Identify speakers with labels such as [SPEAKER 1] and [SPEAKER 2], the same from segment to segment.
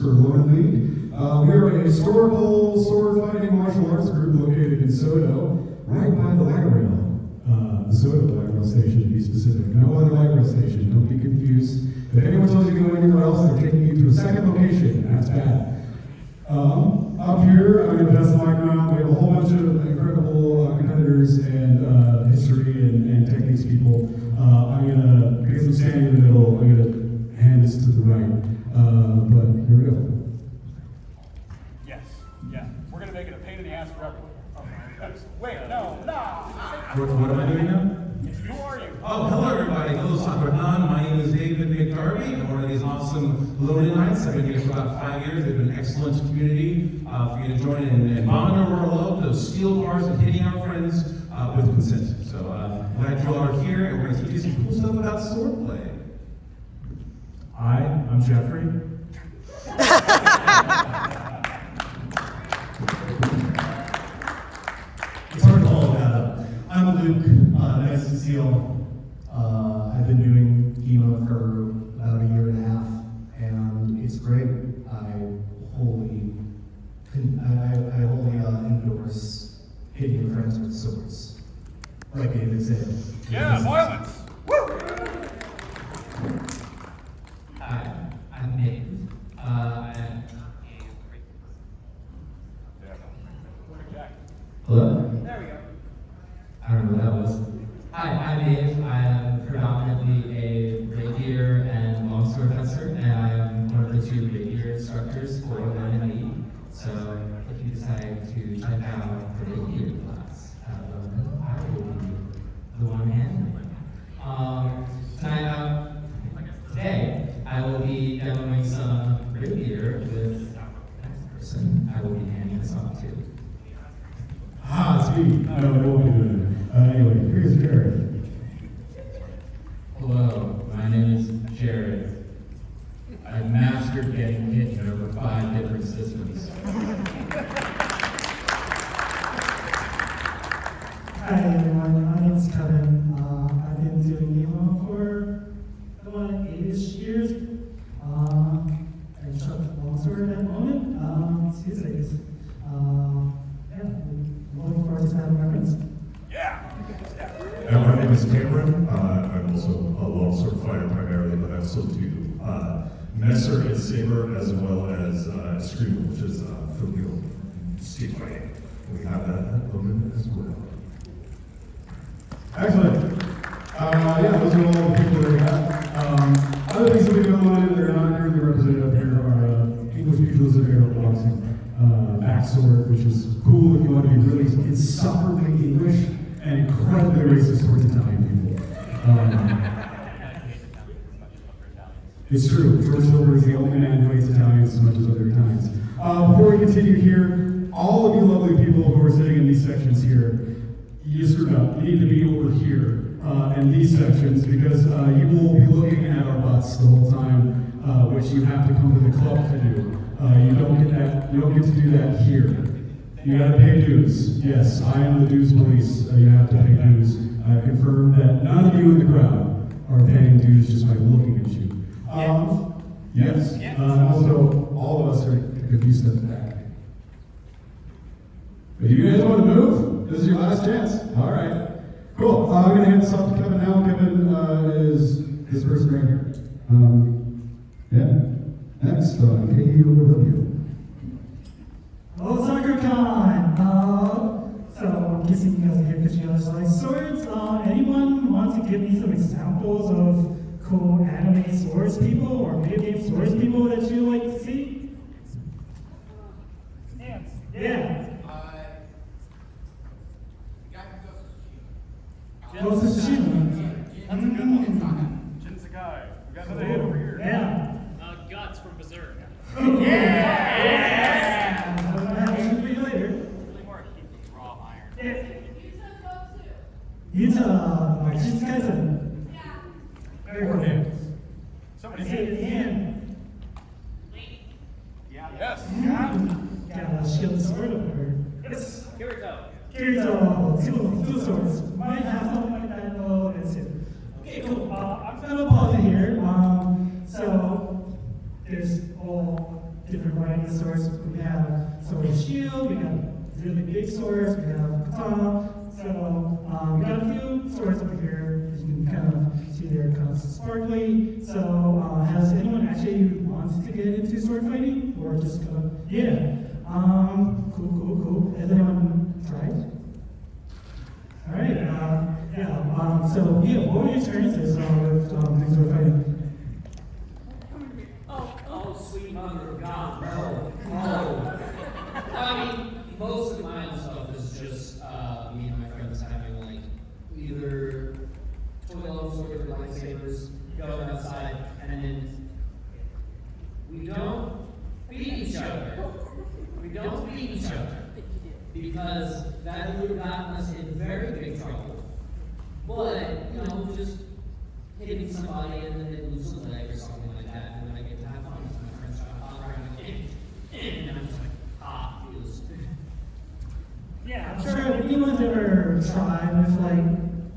[SPEAKER 1] for Lonin League. We are a historical sword fighting martial arts group located in Soto, right by the light rail. The Soto light rail station, to be specific. No other light rail station, don't be confused. If anyone tells you to go anywhere else, they're taking you to a second location. That's bad. Up here, I'm going to pass the mic around. We have a whole bunch of incredible competitors and history and techniques people. I'm going to, because I'm standing in the middle, I'm going to hand this to the right. But here we go.
[SPEAKER 2] Yes, yeah. We're going to make it a pain in the ass for everyone. Wait, no.
[SPEAKER 3] What am I doing now?
[SPEAKER 2] Who are you?
[SPEAKER 3] Oh, hello everybody. Hello Sakura-Con. My name is David McDarby. I'm one of these awesome Lonites. I've been here for about 5 years. They've been an excellent community for you to join in and bond over our love, those steel bars and hitting our friends with consent. So glad you all are here, and we're going to teach you some cool stuff about swordplay. Hi, I'm Jeffrey.
[SPEAKER 4] It's hard to follow that up. I'm Luke, nice to see you all. I've been doing HEMA for about 1.5 years, and it's great. I wholly endorse hitting your friends with swords, like David said.
[SPEAKER 2] Yeah, violence! Woo!
[SPEAKER 5] Hi, I'm Dave. Hello?
[SPEAKER 2] There we go.
[SPEAKER 5] I don't know what that was. Hi, I'm Dave. I am predominantly a rapier and longsword fencer, and I am one of the 2 rapier instructors for Lonin League. So if you decide to check out the rapier class, I will be the one handling it. Today, I will be demoing some rapier with the next person I will be handing this off to.
[SPEAKER 1] Ah, it's me. No, I won't be doing it. Anyway, here's Jared.
[SPEAKER 5] Hello, my name is Jared. I've mastered getting hit in over 5 different systems.
[SPEAKER 6] Hi everyone, my name is Kevin. I've been doing HEMA for about 8-ish years. I instruct longsword at the moment, Tuesdays. Yeah, looking forward to having my friends.
[SPEAKER 2] Yeah!
[SPEAKER 7] And my name is Cameron. I'm also a longsword fighter primarily, but I also do messer and saber as well as screamer, which is familial stick fighting. We have that at Lonin as well.
[SPEAKER 1] Excellent. Yeah, those are all the people that we have. Other things that we do on it that are not currently represented up here are English pugilism, aerial boxing, backsword, which is cool if you want to be really insufferably English and incredibly racist towards Italian people. It's true. George Silver is the only man who hates Italians as much as other Italians. Before we continue here, all of you lovely people who are sitting in these sections here, you screwed up. You need to be over here in these sections because you will be looking at our butts the whole time, which you have to come to the club to do. You don't get that. You don't get to do that here. You got to pay dues. Yes, I am the dues police. You have to pay dues. I confirm that none of you in the crowd are paying dues just by looking at you. Yes. Also, all of us are a few steps back. But you guys want to move? This is your last chance. All right. Cool. I'm going to hand this off to Kevin now. Kevin is this person right here. Yeah. Next, KUOW.
[SPEAKER 6] Hello, Sakura-Con! So I'm guessing you guys are here because you guys like swords. Anyone want to give me some examples of cool anime swords people or video game swords people that you like to see?
[SPEAKER 2] Dance.
[SPEAKER 6] Yeah.
[SPEAKER 2] Ghost of
[SPEAKER 6] Tsushima.
[SPEAKER 2] That's a good one. Jin Sakai. We got another hit over here.
[SPEAKER 6] Yeah.
[SPEAKER 8] Guts from Berserk.
[SPEAKER 6] Yeah! I'm gonna have to shoot you later.
[SPEAKER 8] Really more heat with raw iron.
[SPEAKER 6] Yuta, Shizukaisen. Very cool.
[SPEAKER 2] Somebody
[SPEAKER 6] Say it again.
[SPEAKER 2] Yeah. Yes.
[SPEAKER 6] Got a shield sword over here.
[SPEAKER 2] Yes.
[SPEAKER 8] Kirito.
[SPEAKER 6] Kirito, two swords. Might have something like that, though, that's it. Okay, cool. I'm gonna pause it here. So, there's a all different varieties of swords. We have sword and shield, we have really big swords, we have katana. So we got a few swords over here. As you can kind of see, they're kind of sparkly. So has anyone actually wanted to get into sword fighting, or just gonna? Yeah. Cool. Has anyone tried? All right. So yeah, what were your experiences with sword fighting?
[SPEAKER 5] Oh, sweet mother of God, no. No. I mean, most of my stuff is just me and my friends having like either toy longsword or lightsabers, going outside, and then we don't beat each other. We don't beat each other because that would have gotten us in very big trouble. But, just hitting somebody and then they lose a leg or something like that, and then I get to have fun with my friends trying to hop around and I'm just like, feels.
[SPEAKER 6] Yeah, I'm sure anyone's ever tried with like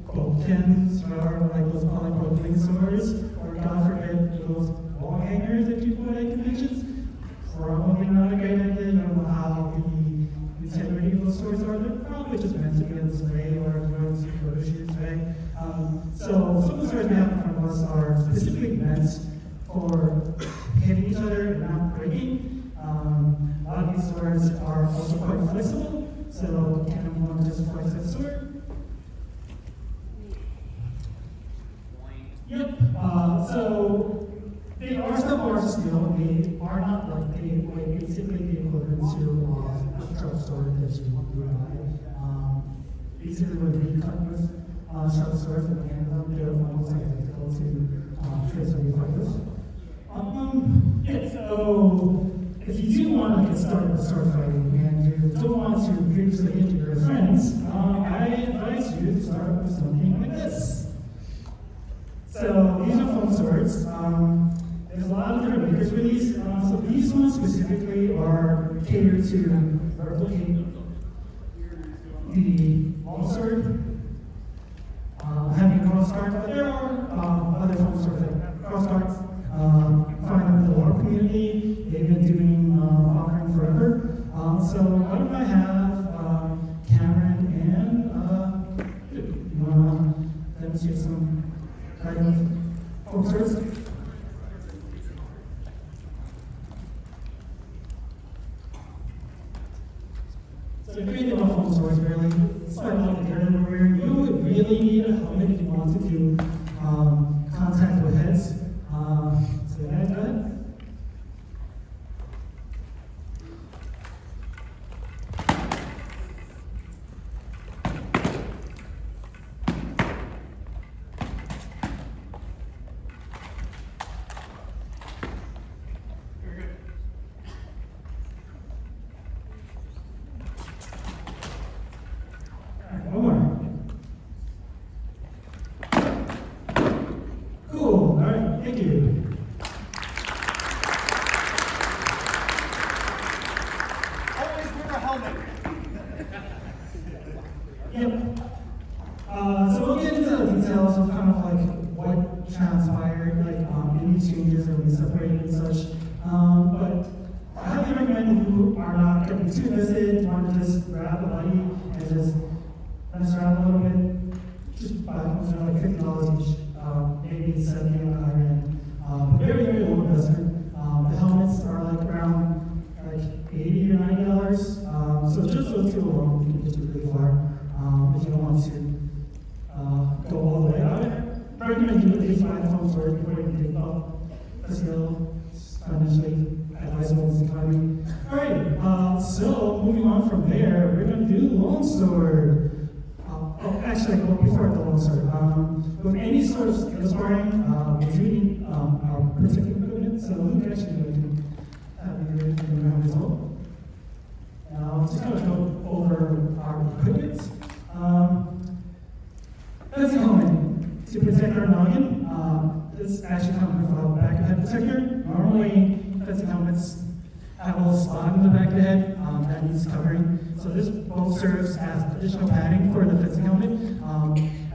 [SPEAKER 6] bookends or like those polypropylene swords, or God forbid those wall hangers that you put at conventions. Probably not a great idea. You don't know how the integrity of those swords are. They're probably just meant to be on display or going to photo shoots, right? So some of the swords we have in front of us are specifically meant for hitting each other and not breaking. A lot of these swords are also quite flexible, so can anyone just flex that sword? Yep. So they are still bars of steel. They are not like basically the equivalent to a sharp sword that you would buy. Basically, when we cut with sharp swords and hand them, they're almost identical to tricks that we fight with. So if you do want to get started with sword fighting and you don't want to previously injure your friends, I advise you to start with something like this. So these are foam swords. There's a lot of different makers for these. So these ones specifically are catered to replicate the longsword, having a cross guard, but there are other foam swords that have cross guards. Find them in the war community. They've been doing offering forever. So what do I have? Cameron and you want to demonstrate some kind of foam swords? So to create the foam swords, really, it's quite complicated. You would really need a helmet if you want to do contact with heads. So yeah, go ahead.
[SPEAKER 2] Very good.
[SPEAKER 6] One more. Cool. All right. Thank you.
[SPEAKER 2] Always wear a helmet.
[SPEAKER 6] Yep. So we'll get into the details of kind of like what transpired, like any changes that we separated and such. But I highly recommend if you are not getting too invested, you want to just grab a buddy and just mess around a little bit. Just buy them for like $50 each, maybe 70 on the higher end. Very, very low investment. The helmets are like around like $80 or $90. So just those two alone can get you really far. If you don't want to go all the way out. I recommend you at least buy the foam sword before you think about the skill. Financially advisable in this economy. Alright, so moving on from there, we're going to do longsword. Actually, well, before the longsword, with any sort of skill sparring, we do need our protective equipment. So Luke actually can have you around as well. And I'll just kind of go over our equipment. That's the helmet to protect our noggin. This actually comes with a back of head protector. Normally, fencing helmets have a little spot in the back of the head that needs covering. So this both serves as additional padding for the fencing helmet,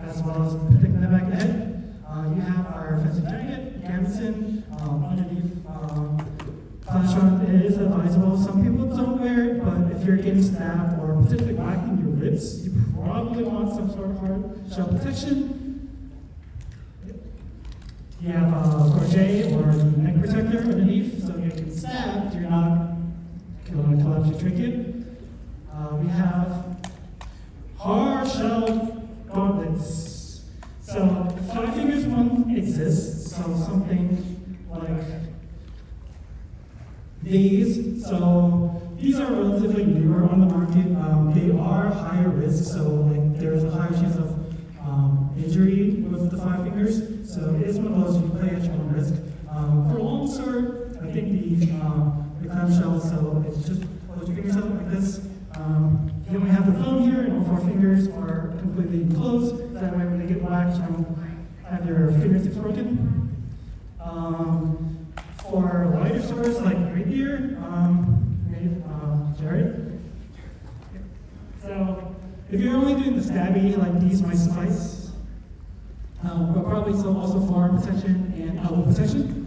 [SPEAKER 6] as well as protecting the back of the head. You have our fencing jacket, gambeson, underneath strap is advisable. Some people don't wear it, but if you're getting stabbed or particularly whacking your ribs, you probably want some sort of hard shell protection. You have a crochet or neck protector underneath, so if you get stabbed, you're not going to collapse your trinket. We have hard shell gauntlets. So 5 fingers one exists, so something like these. So these are relatively newer on the market. They are higher risk, so like there's a higher chance of injury with the 5 fingers. So it's one of those you play at your own risk. For longsword, I think the clamshell, so it's just hold your fingers up like this. You only have the thumb here, and all 4 fingers are completely closed. That way, when they get whacked, you don't have your fingertips broken. For lighter swords like rapier, Jared. So, if you're only doing the stabby, like these might suffice. But probably also forearm protection and elbow protection.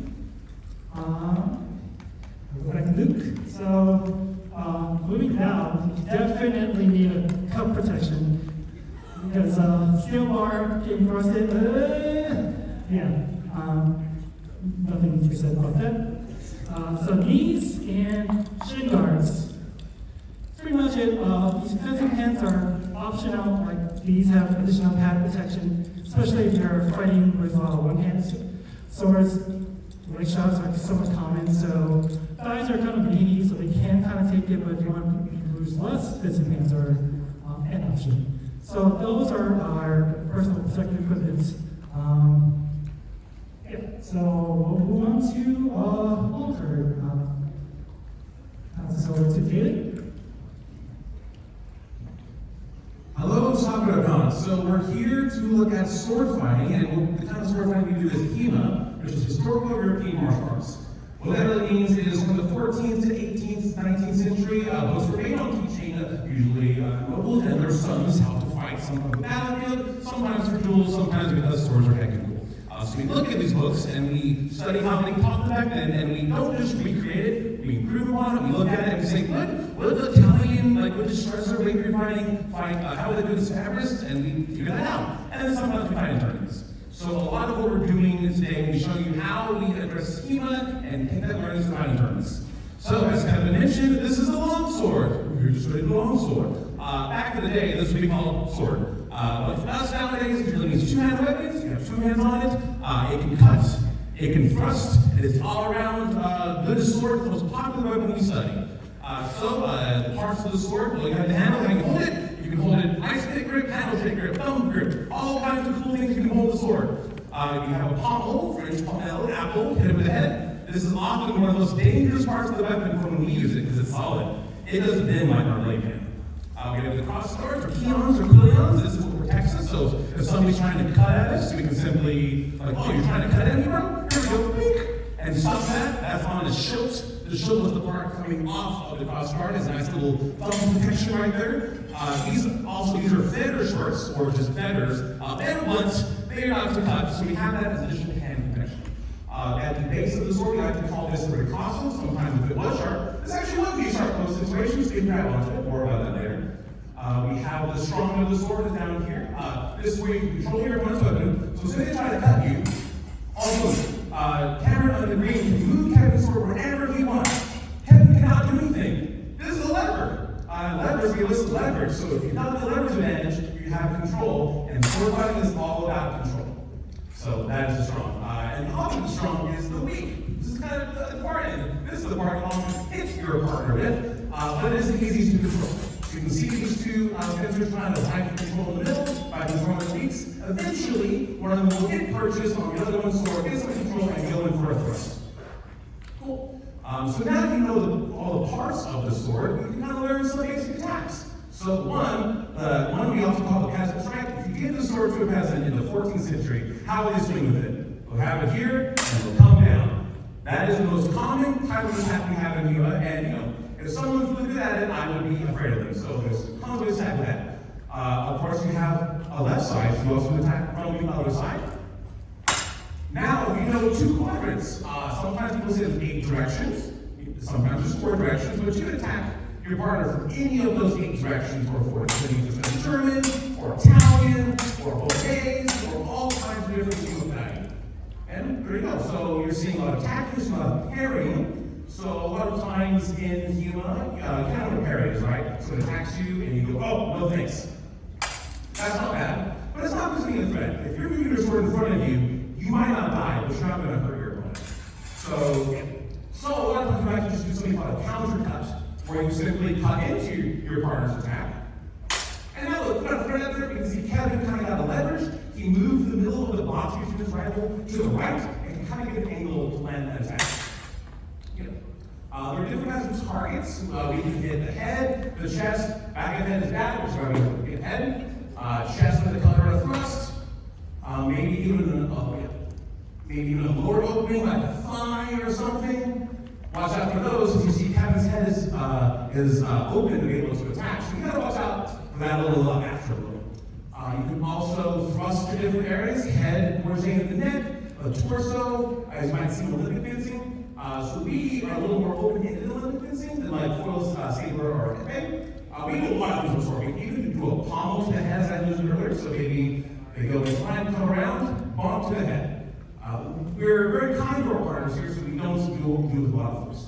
[SPEAKER 6] Back to Luke. So, moving down, you definitely need a cup protection because steel bar getting frosted. Nothing to be said about that. So knees and shin guards. Pretty much it. These fencing pants are optional. Like these have additional pad protection, especially if you're fighting with one-handed swords. Leg shots are somewhat common, so thighs are kind of beady, so they can kind of take it, but if you want to bruise less, fencing pants are an option. So those are our personal protective equipment. So we'll move on to longsword. Pass this over to David.
[SPEAKER 3] Hello, Sakura-Con. So we're here to look at sword fighting, and the kind of sword fighting we do is HEMA, which is historical European martial arts. What that really means is from the 14th to 18th, 19th century, books were made on teaching usually nobles and their sons how to fight, sometimes on the battlefield, sometimes for duels, sometimes because swords are heckin' cool. So we look at these books and we study how they taught them back then, and we don't just recreate it, we improve upon it, we look at it and we say, what did the Italian, like what did Strasser, rapier fight, how would they do the saberist, and we figure that out. And then sometimes we fight in tournaments. So a lot of what we're doing today, we show you how we address HEMA and take that learning to fighting tournaments. So as kind of mentioned, this is a longsword. We're just ready to longsword. Back in the day, this would be called sword. But for us nowadays, it usually means two-handed weapons. You have 2 hands on it. It can cut, it can thrust, it is all around good sword, the most popular weapon we study. The parts of the sword, well, you have the handle, how you hold it. You can hold it nice thick grip, handle grip, thumb grip, all kinds of cool things you can hold the sword. You have a pommel, French pommel, apple, hit it with the head. This is often one of the most dangerous parts of the weapon for when we use it because it's solid. It doesn't bend like our blade can. We have the cross swords, or keons, or quillions. This is what protects us. So if somebody's trying to cut at us, we can simply, like, oh, you're trying to cut at me, bro? Here we go, beak, and stop that. That's on the schilt. The schilt is the part coming off of the crossguard. It's a nice little thumb protection right there. These are feather shorts, or just feathers. They're blunt. They're not to cut, so we have that as additional hand protection. At the base of the sword, we like to call this the recostal. Sometimes if it was sharp, this actually would be a sharp close situation, so you can grab onto it. More about that later. We have the strong of the sword is down here. This is where you can control your opponent's weapon. So say they try to cut you, also, Cameron on the green can move Kevin's sword wherever he wants. Kevin cannot do anything. This is a lever. Levers give us leverage. So if you got the leverage advantage, you have control. And sword fighting is all about control. So that is the strong. And the opposite of strong is the weak. This is kind of the important. This is the part you want to hit your partner with, but it is the easiest to control. So you can see these two fencers trying to fight control in the middle by controlling the weaks. Eventually, one of them will get purchased on the other one's sword, get some control, and go in for a thrust. Cool. So now you know all the parts of the sword, you can kind of learn some basic attacks. So one we often call the peasant strike. If you give the sword to a peasant in the 14th century, how will they swing with it? They'll have it here, and they'll come down. That is the most common type of attack we have in HEMA, and if someone's really good at it, I would be afraid of them. So there's tons of attack with that. Of course, you have a left side, so you also attack from the other side. Now, we know 2 quadrants. Sometimes people say there's 8 directions. sometimes there's 4 directions, but you can attack your partner from any of those 8 directions or 4. So you can use German, or Italian, or Portuguese, or all kinds of different things like that. And there you go. So you're seeing a lot of tactics, a lot of parrying. So a lot of times in HEMA, counter parries, right? So it attacks you, and you go, oh, no thanks. That's not bad, but it's not presenting a threat. If you're moving your sword in front of you, you might not die, but you're not going to hurt your opponent. So a lot of times you actually just do something called a counter cut, where you simply cut into your partner's attack. And now look, kind of threat out there, you can see Kevin kind of got a leverage. He moved the middle of the box using his rifle to the right, and can kind of get an angle to land that attack. There are different kinds of targets. We can hit the head, the chest, back of the head is back, which is why we hit head. Chest with a cover and a thrust. Maybe even a lower opening like a thigh or something. Watch out for those. You see Kevin's head is open to be able to attack. So you gotta watch out for that a little after a little. You can also thrust to different areas. Head, we're saying the neck, the torso, as you might see in Olympic fencing. So we are a little more open-ended in Olympic fencing than like foils, saber, or epee. We do a lot of things before. We even do a pommel to the head, as I mentioned earlier. So maybe they go in front, come around, bonk to the head. We're very kind to our partners here, so we don't do with a lot of force.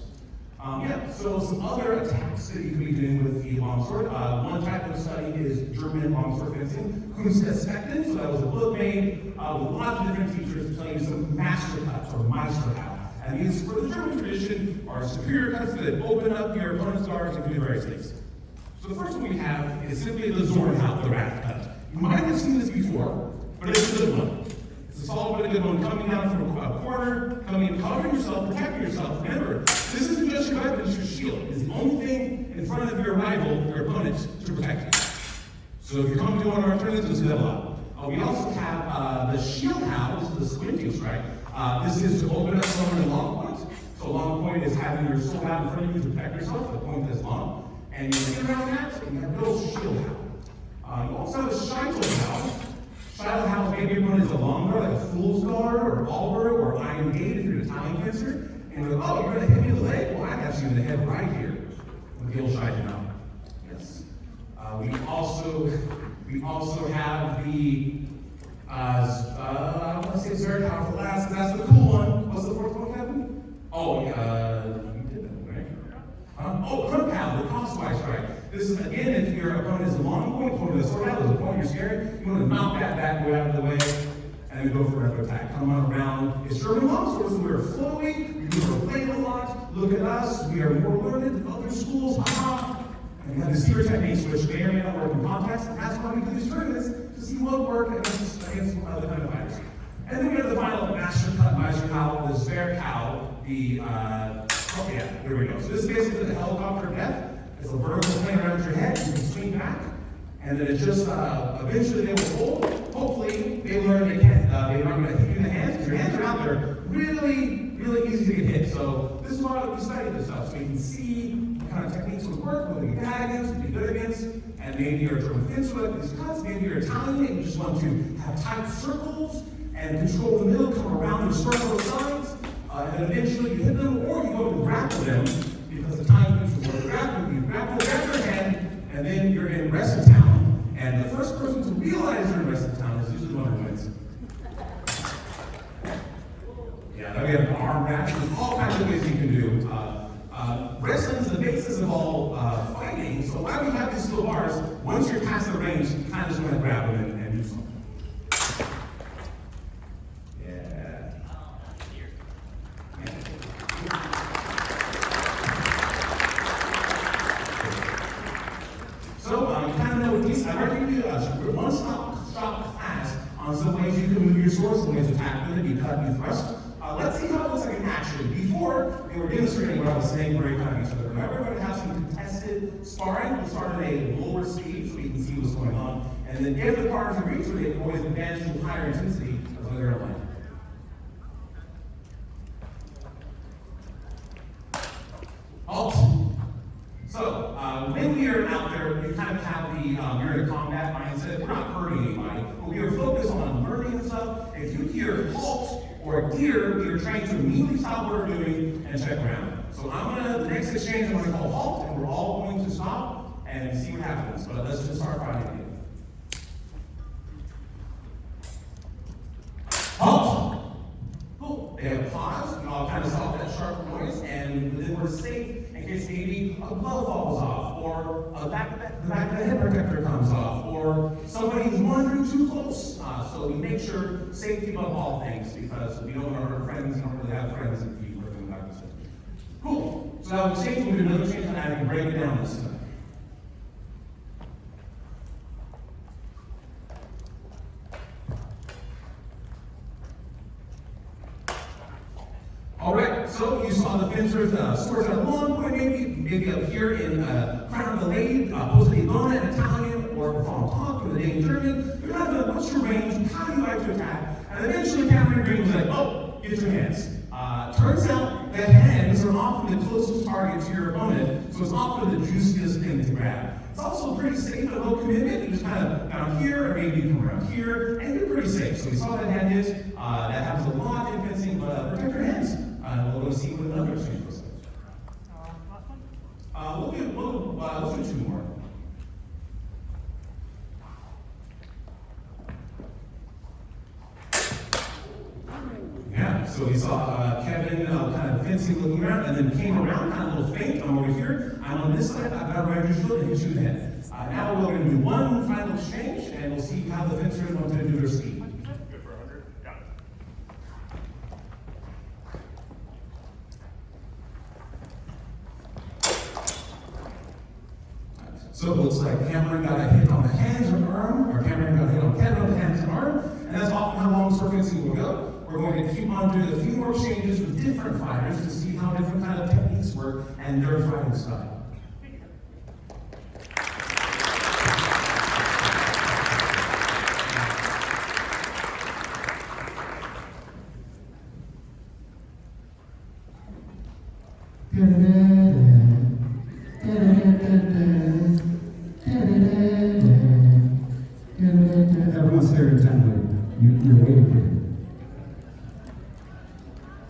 [SPEAKER 3] So some other attacks that you can be doing with the longsword. One type of study is German longsword fencing, Kunstestecken. So that was a book made with lots of different teachers to tell you some master cuts or Meisterhau. And these, for the German tradition, are superior cuts that open up your opponent's guards and do various things. So the first one we have is simply the Zornhau, the rat cut. You might have seen this before, but it's a good one. It's a solid but a good one, coming down from a corner, coming in, covering yourself, protecting yourself. Remember, this isn't just your weapon, it's your shield. It's the only thing in front of your rival, your opponent, to protect you. So if you're coming to one of our tournaments, you'll see that a lot. We also have the shield house, this is the squinting strike. This is to open up someone in long point. So long point is having your sword out in front of you to protect yourself, the point that's long. And you get around that, and you have a little shield house. You also have a Scheitel house. Scheitel house, maybe everyone is a long guard, like a fool's guard, or alber, or iron gate if you're an Italian fencer. And you're like, oh, you're going to hit me in the leg? Well, I got you in the head right here with the old Scheitel house. Yes. We also have the, I want to say Zerg house for last, that's the cool one. What's the fourth one, Kevin? Oh, you did that, right? Krumpow, the crosswise strike. This is, again, if your opponent is a long point, pointing the sword out, there's a point you're scared, you want to knock that bad boy out of the way, and then go for another attack. Come on around. It's German longswords, so we're flowing, we do our blade a lot. Look at us, we are more learned than other schools, And we have the seer techniques, which may or may not work in context, and that's why we do these tournaments, to see what work against other kind of fighters. And then we have the final master cut, Meisterhau, the Zwerghau, here we go. So this is basically the helicopter of death. It's a vertical plane around your head, you can swing back, and then it just, eventually they will hold. Hopefully, they learn they're not going to hit you in the hands, because your hands are out there really, really easy to get hit. So this is why we study this stuff, so you can see what kind of techniques would work, what would be bad against, what would be good against, and maybe you're a German fencer with these cuts, maybe you're Italian, and you just want to have tight circles, and control the middle, come around and circle the sides, and then eventually you hit them, or you go to grapple them, because the time controls where you grab their hand, and then you're in Wrestle Town, and the first person to realize you're in Wrestle Town is usually the one who wins. Yeah, we have arm wraps, there's all kinds of things you can do. Wrestling is the basis of all fighting, so why do we have these steel bars? Once you're past the range, you kind of just want to grab them and do something. I recommend you a one-stop class on some ways you can move your sword, some ways to attack with it, you cut, you thrust. Let's see how it looks like in action. Before, we were demonstrating what I was saying, very kind of each other. Remember, we're going to have some contested sparring. We'll start at a lower speed so we can see what's going on. And then if the partners agree to it, always advance to higher intensity as when they're in line. Halt. So, when we are out there, we kind of have the, we're in a combat mindset. We're not hurting anybody, but we are focused on learning and stuff. If you hear halt or clear, we are trying to immediately stop what we're doing and check around. So the next exchange, I'm gonna call halt, and we're all going to stop and see what happens. But let's just start fighting again. Halt! Cool. They have paused, and I'll kind of stop that sharp noise, and then we're safe in case maybe a glove falls off, or the back of the head protector comes off, or somebody's wandering too close. So we make sure safety above all things, because we don't want our friends, don't really have friends if we work in the back of the center. Cool. So now we're safe, we'll do another change, and I can break it down this time. All right, so you saw the fencers, swords at one point, maybe up here in front of the lady, possibly Lona in Italian, or from top with the name German. You're gonna have to, what's your range? How do you like to attack? And eventually, Cameron Green was like, oh, get your hands. Turns out that hands are often the closest target to your opponent, so it's often the juiciest thing to grab. It's also pretty safe at low commitment. You just kind of down here, or maybe you come around here, and you're pretty safe. So we saw that hand is. That happens a lot in fencing, but protect your hands. We'll go see what another exchange looks like. Let's do two more. Yeah, so we saw Kevin kind of fencing, looking around, and then came around, kind of a little feint. I'm over here. I'm on this side. I've got a rapier shield and hit you in the head. Now we're going to do one final exchange, and we'll see how the fencers want to do their speed.
[SPEAKER 2] Good for 100. Got it.
[SPEAKER 3] So it looks like Cameron got a hit on the hands or arm, or Cameron got a hit on Kevin on the hands and arm, and that's often how longsword fencing will go. We're going to keep on doing a few more exchanges with different fighters to see how different kind of techniques work and their fighting style.
[SPEAKER 1] Everyone stare intently. You're waiting for it.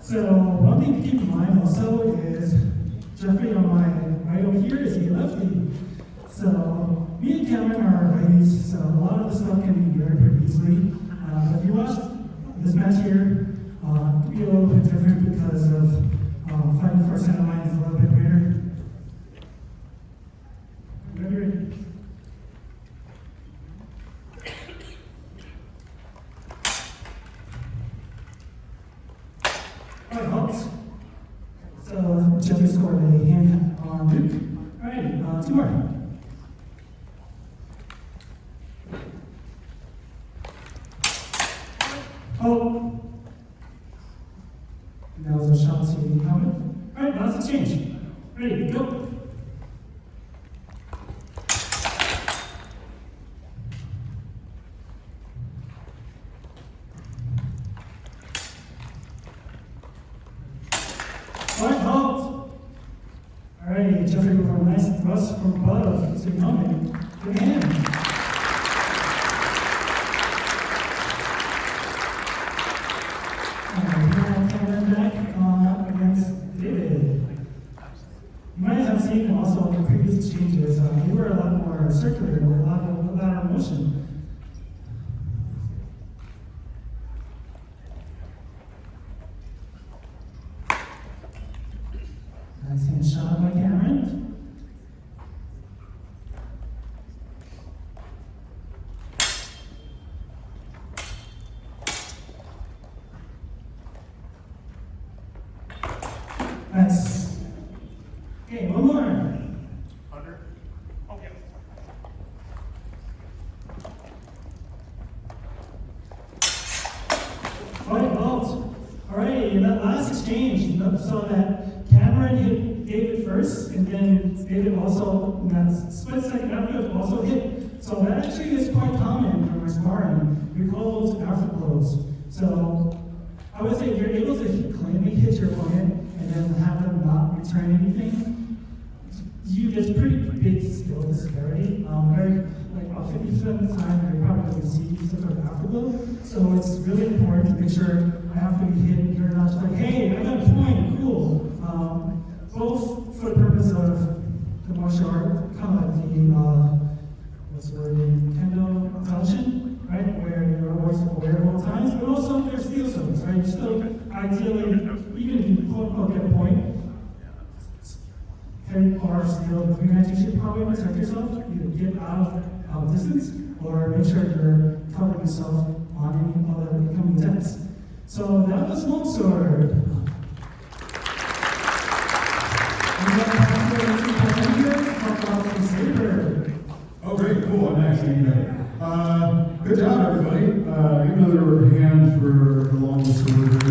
[SPEAKER 6] So one thing to keep in mind also is Jeffrey on my right over here is a lefty. So me and Cameron are righties, so a lot of the stuff can be very pretty easily. But if you watch this match here, it can be a little bit different because of fighting for center line is a little bit weirder. Ready? Alright, folks. So Jeffrey scored a hand on Luke. Alright, two more. Oh. That was a shot to the helmet. Alright, now let's exchange. Ready, go. Alright, halt. Alright, Jeffrey with a nice thrust from above to the helmet. Good hand. Against David. You might have seen also in the previous exchanges, you were a lot more circular, a lot of motion. Nice hand shot by Cameron. Nice. Okay, one more.
[SPEAKER 2] 100. Oh, yeah.
[SPEAKER 6] Alright, vault. Alright, in that last exchange, you saw that Cameron hit David first, and then David also, in that split second after, also hit. So that actually is quite common when we're sparring. We call those afterblows. So I would say if you're able to cleanly hit your opponent and then have them not return anything, there's pretty big skill disparity. Like about 50% of the time, you're probably going to see some sort of afterglow. So it's really important to make sure after you hit, you're not just like, hey, I got a point, cool. both for the purpose of the martial art, kind of like the, what's the word, Kendo Tanshin, right? Where you're always aware at all times, but also there's steel swords, right? You still, ideally, even if you quote unquote get a point, carry bar of steel, you should probably protect yourself, either get out of distance, or make sure you're covering yourself on any other incoming attacks. So that was longsword. And then talk about the saber.
[SPEAKER 1] Oh, great, cool. I'm actually good job, everybody. Give another hand for the longsword.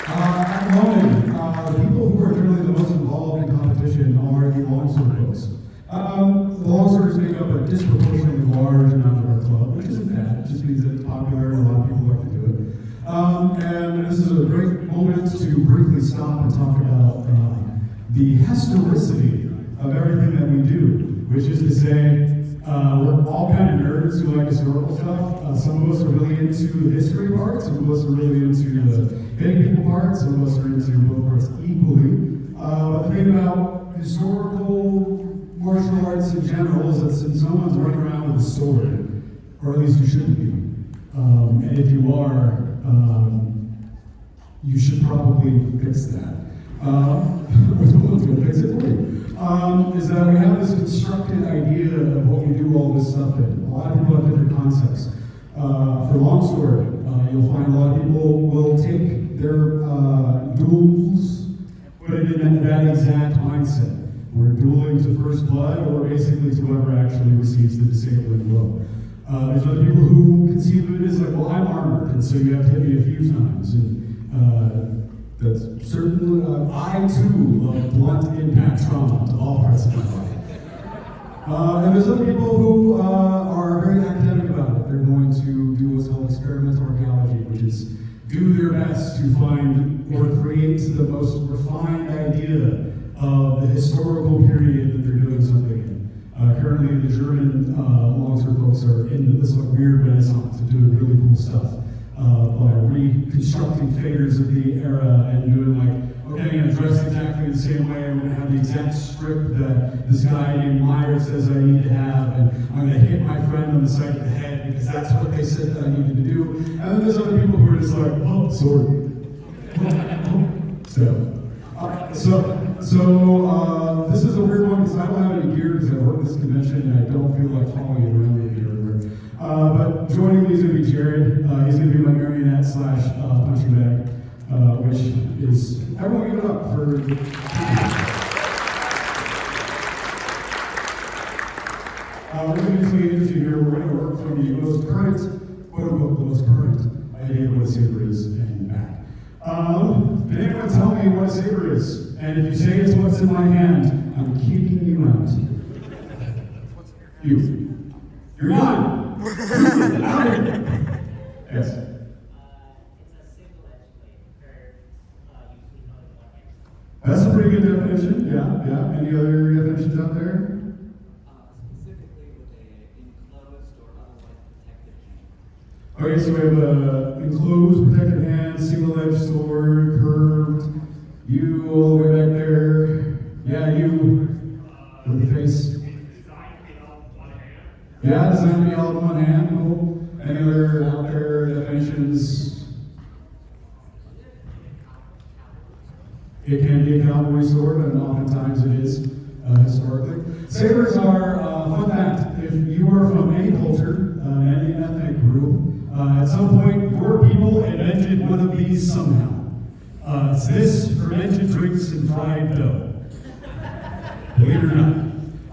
[SPEAKER 1] At Lonin, the people who are generally the most involved in competition are the longsword folks. The longswords make up a disproportionately large amount of our club, which isn't bad. It just means that it's popular and a lot of people like to do it. And this is a great moment to briefly stop and talk about the historicity of everything that we do, which is to say, we're all kind of nerds who like historical stuff. Some of us are really into the history part, some of us are really into the hitting people part, some of us are into both parts equally. But the thing about historical martial arts in general is that since no one's running around with a sword, or at least you shouldn't be, and if you are, you should probably fix that. Or someone's going to fix it for you. Is that we have this constructed idea of what we do all this stuff in. A lot of people have different concepts. For longsword, you'll find a lot of people will take their duels, put it in that exact mindset. We're dueling to first blood, or basically to whoever actually receives the disabling blow. There's other people who conceive of it as like, well, I'm armored, and so you have to hit me a few times. And that's certainly, I too love blunt impact trauma to all parts of my body. And there's other people who are very academic about it. They're going to do what's called experimental archaeology, which is do their best to find or create the most refined idea of the historical period that they're doing something in. Currently, the German longsword folks are in this like weird renaissance of doing really cool stuff by reconstructing figures of the era and doing like, okay, I'm going to dress exactly the same way. I'm going to have the exact script that this guy named Meyer says I need to have, and I'm going to hit my friend on the side of the head because that's what they said that I needed to do. And then there's other people who are just like, oh, sword. So this is a weird one because I don't have any gear because I work at this convention and I don't feel like following it around with me everywhere. But joining me is going to be Jared. He's going to be my marionette / punching bag, which is, everyone give it up for. We're going to do something interesting here. We're going to work from the most current, quote unquote, the most current idea of what a saber is and back. Can anyone tell me what a saber is? And if you say it's what's in my hand, I'm kicking you out. You. You're not. Out here. Yes.
[SPEAKER 9] It's a single-edged blade, usually not in one hand.
[SPEAKER 1] That's a pretty good definition. Yeah. Any other definitions out there?
[SPEAKER 9] Specifically with a enclosed or otherwise protected hand.
[SPEAKER 1] Okay, so we have a enclosed, protected hand, single-edged sword, curved. You all the way back there. Yeah, you. With the face. Yeah, designed to be all in one hand. Cool. Any other out there definitions? It can be a cavalry sword, and oftentimes it is historically. Sabers are, fun fact, if you are from any culture, any ethnic group, at some point your people invented one of these somehow. It's this fermented drinks and fried dough. Believe it or not.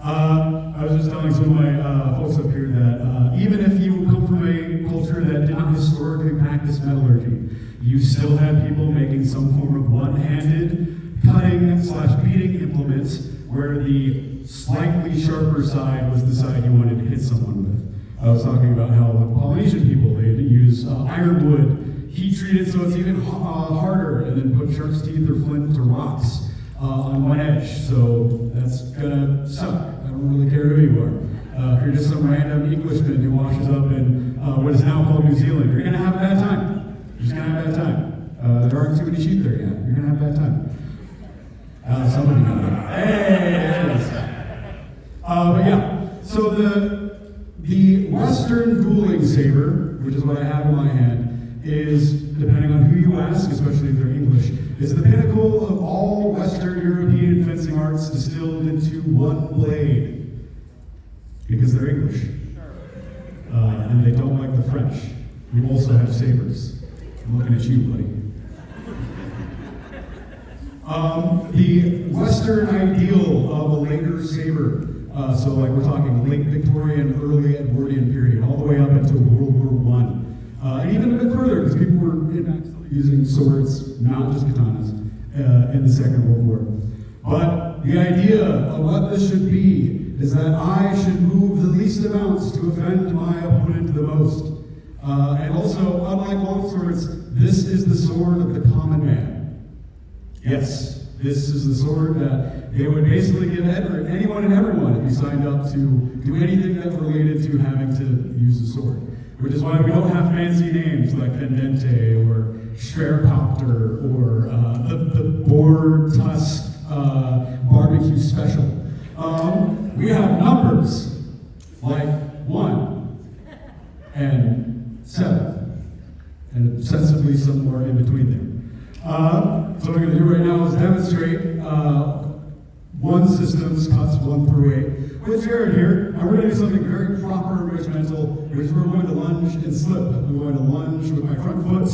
[SPEAKER 1] I was just telling some of my folks up here that even if you come from a culture that did not historically practice metallurgy, you still had people making some form of one-handed cutting / beating implements where the slightly sharper side was the side you wanted to hit someone with. I was talking about how the Polynesian people, they use ironwood, heat treat it so it's even harder, and then put shark's teeth or flint or rocks on one edge. So that's gonna suck. I don't really care who you are. If you're just some random Englishman who washes up in what is now called New Zealand, you're gonna have a bad time. You're just gonna have a bad time. There aren't too many sheep there yet. You're gonna have a bad time. Somebody got it. Hey, there it is. But yeah, so the Western dueling saber, which is what I have in my hand, is, depending on who you ask, especially if they're English, is the pinnacle of all Western European fencing arts distilled into one blade. Because they're English. And they don't like the French. We also have sabers. I'm looking at you, buddy. The Western ideal of a later saber, so like we're talking late Victorian, early Edwardian period, all the way up into World War I, and even a bit further, because people were using swords, not just katanas, in the Second World War. But the idea of what this should be is that I should move the least amounts to offend my opponent the most. And also, unlike longswords, this is the sword of the common man. Yes, this is the sword that they would basically give anyone and everyone if you signed up to do anything that related to having to use a sword. Which is why we don't have fancy names like Pendente or Schwerkopter or the Boar Tusk Barbecue Special. We have numbers like 1 and 7, and sensibly somewhere in between there. So what we're going to do right now is demonstrate one system's cuts 1 through 8 with Jared here, and we're going to do something very proper and regimental, which is we're going to lunge and slip. I'm going to lunge with my front foot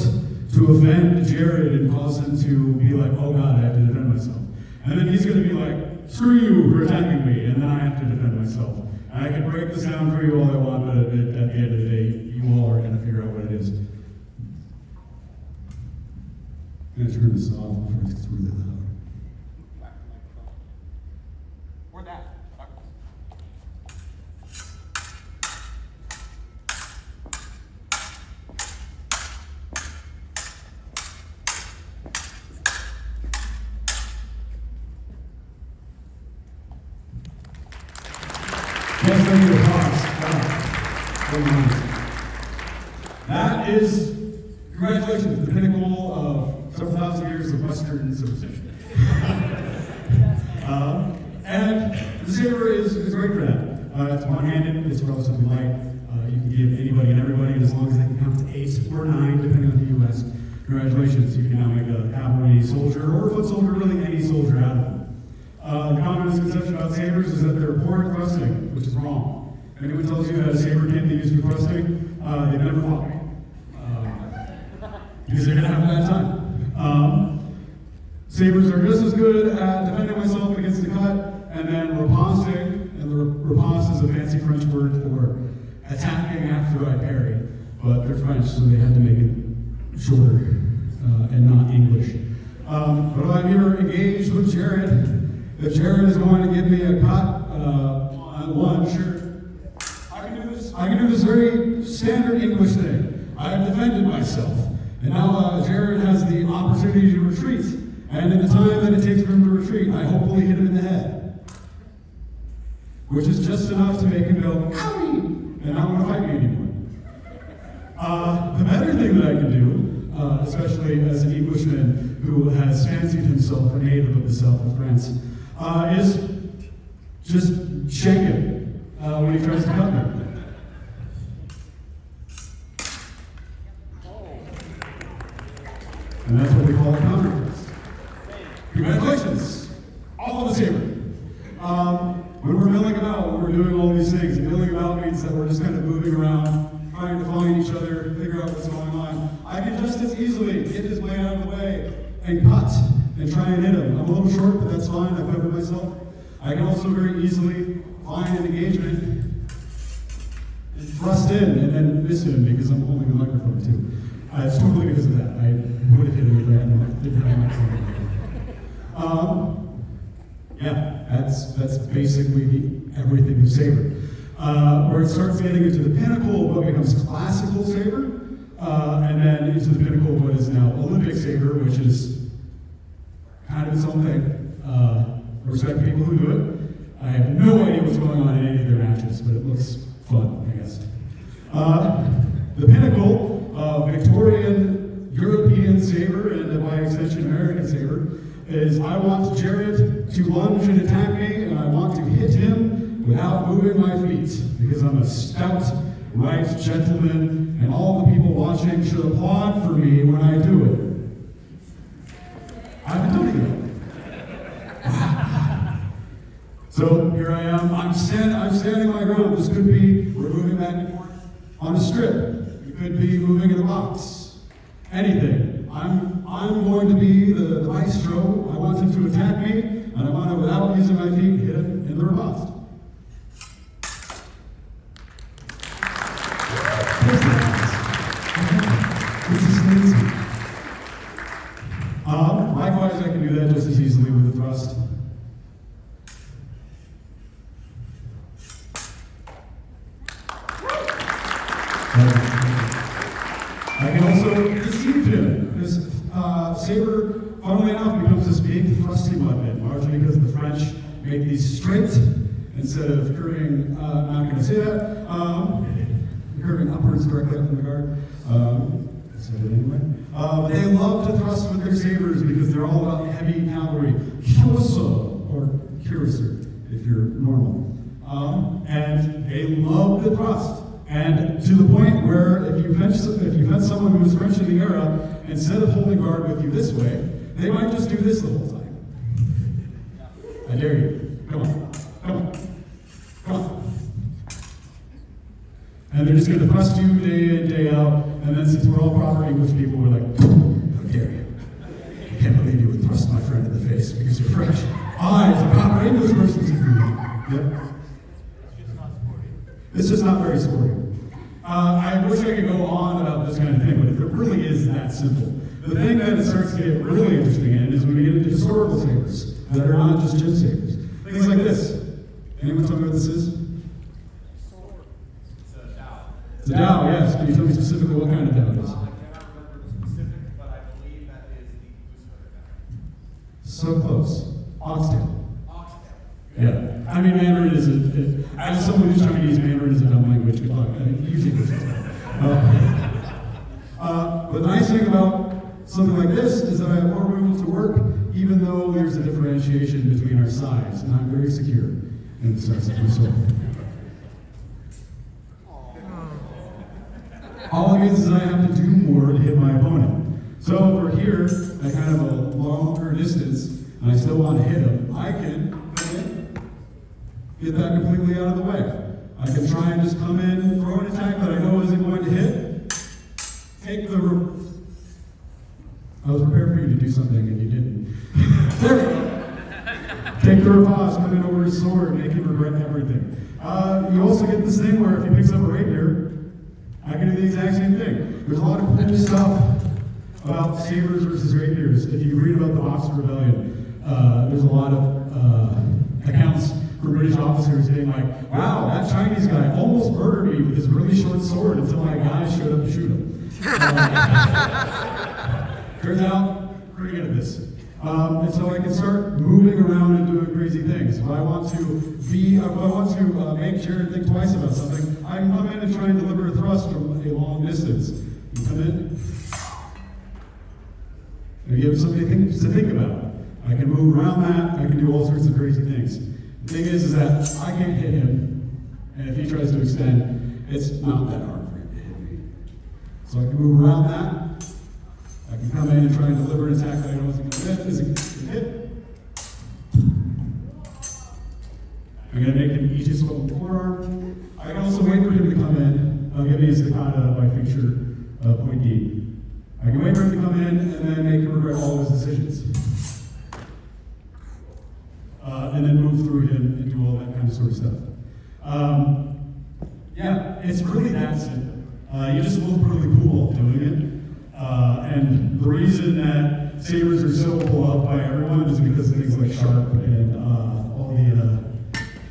[SPEAKER 1] to offend Jared and cause him to be like, oh god, I have to defend myself. And then he's going to be like, screw you for attacking me, and then I have to defend myself. And I can break this down for you all I want, but at the end of the day, you all are going to figure out what it is. I'm going to turn this off before it's really loud.
[SPEAKER 2] Where'd that?
[SPEAKER 1] Yes, thank you, applause. Wow. Very nice. That is, congratulations, the pinnacle of several thousand years of Western civilization. And the saber is great for that. It's one-handed, it's relatively light. You can give anybody and everybody, as long as they can count to 8 or 9, depending on who you ask. Congratulations, you can now make a cavalry soldier or a foot soldier, really any soldier out of them. The common misconception about sabers is that they're poor at thrusting, which is wrong. If anyone tells you that a saber can't be used for thrusting, they've never fought me. Because they're going to have a bad time. Sabers are just as good at defending myself against the cut, and then riposting, and the riposte is a fancy French word for attacking after I parry. But they're French, so they had to make it shorter and not English. But I'm here engaged with Jared. If Jared is going to give me a cut on one, sure. I can do this very standard English thing. I have defended myself. And now Jared has the opportunity to retreat. And in the time that it takes for him to retreat, I hopefully hit him in the head. Which is just enough to make him go, owie! And not want to fight me anymore. The better thing that I can do, especially as an Englishman who has fancied himself a native of the south of France, is just shank him when he tries to cut me. And that's what we call a counter-thrust. Congratulations! All of the saber. When we're milling about, when we're doing all these things, and milling about means that we're just kind of moving around, trying to find each other, figure out what's going on. I can just as easily get his way out of the way and cut and try and hit him. I'm a little short, but that's fine. I've covered myself. I can also very easily find an engagement and thrust in and then miss him because I'm holding the microphone too. It's totally because of that. I would have hit him if I didn't have a microphone. Yeah, that's basically everything of saber. Where it starts getting into the pinnacle of what becomes classical saber, and then into the pinnacle of what is now Olympic saber, which is kind of its own thing. I respect people who do it. I have no idea what's going on in any of their matches, but it looks fun, I guess. The pinnacle of Victorian European saber saber, and by extension American saber, is I want Jared to lunge and attack me, and I want to hit him without moving my feet, because I'm a stout, right gentleman, and all the people watching should applaud for me when I do it. I've been doing it. So here I am. I'm standing my ground. This could be we're moving back and forth on a strip. It could be moving in a box. Anything. I'm going to be the maestro. I want him to attack me, and I want to, without using my feet, hit him in the riposte. This is easy. Likewise, I can do that just as easily with the thrust. I can also deceive him. This saber, funnily enough, becomes this big thrusting weapon, largely because the French make these straight instead of curving. I'm not going to say that. Curving upwards directly up from the guard. I said it anyway. But they love to thrust with their sabers because they're all about heavy cavalry. Kyoso, or cuirassier, if you're normal. And they love the thrust. And to the point where if you fence someone who was French in the era, instead of holding guard with you this way, they might just do this the whole time. I dare you. Come on. Come on. Come on. And they're just going to thrust you day in, day out, and then since we're all proper English people, we're like, how dare you? I can't believe you would thrust my friend in the face because you're French. I, as a proper English person, can do that. Yep. It's just not very sporty. I wish I could go on about this kind of thing, but it really is that simple. The thing that it starts to get really interesting in is when we get into historical sabers that are not just gym sabers. Things like this. Anyone tell me what this is? It's a Dao, yes. Can you tell me specifically what kind of Dao it is?
[SPEAKER 3] I cannot remember the specific, but I believe that is the
[SPEAKER 1] So close. Oxtail.
[SPEAKER 3] oxtail.
[SPEAKER 1] Yeah. I mean, Mandarin is as someone who's Chinese, Mandarin is a dumb language. Good luck. You think it's but the nice thing about something like this is that I have more room to work, even though there's a differentiation between our sides, and I'm very secure in the sense of my soul. All it means is I have to do more to hit my opponent. So over here, at kind of a longer distance, and I still want to hit him, I can come in, get that completely out of the way. I can try and just come in, throw an attack that I know isn't going to hit, take the... I was prepared for you to do something and you didn't. There we go. Take the riposte, come in over his sword, make him regret everything. You also get this thing where if he picks up a rapier, I can do the exact same thing. There's a lot of cool stuff about sabers versus rapiers. If you read about the Boxer Rebellion, there's a lot of accounts from British officers being like, wow, that Chinese guy almost murdered me with his really short sword until my guy showed up to shoot him. Turns out, pretty good at this. And so I can start moving around and doing crazy things. If I want to make Jared think twice about something, I can come in and try and deliver a thrust from a long distance. You come in, and give him something to think about. I can move around that, I can do all sorts of crazy things. The thing is that I can't hit him, and if he tries to extend, it's not that hard for him to hit me. So I can move around that. I can come in and try and deliver an attack that I know isn't going to hit. I'm going to make him each his level forearm. I can also wait for him to come in. I'll give you his staccato by fixture point D. I can wait for him to come in and then make him regret all of his decisions. And then move through him and do all that kind of sort of stuff. Yeah, it's really that simple. You just look really cool doing it. And the reason that sabers are so beloved by everyone is because of things like Sharp and all the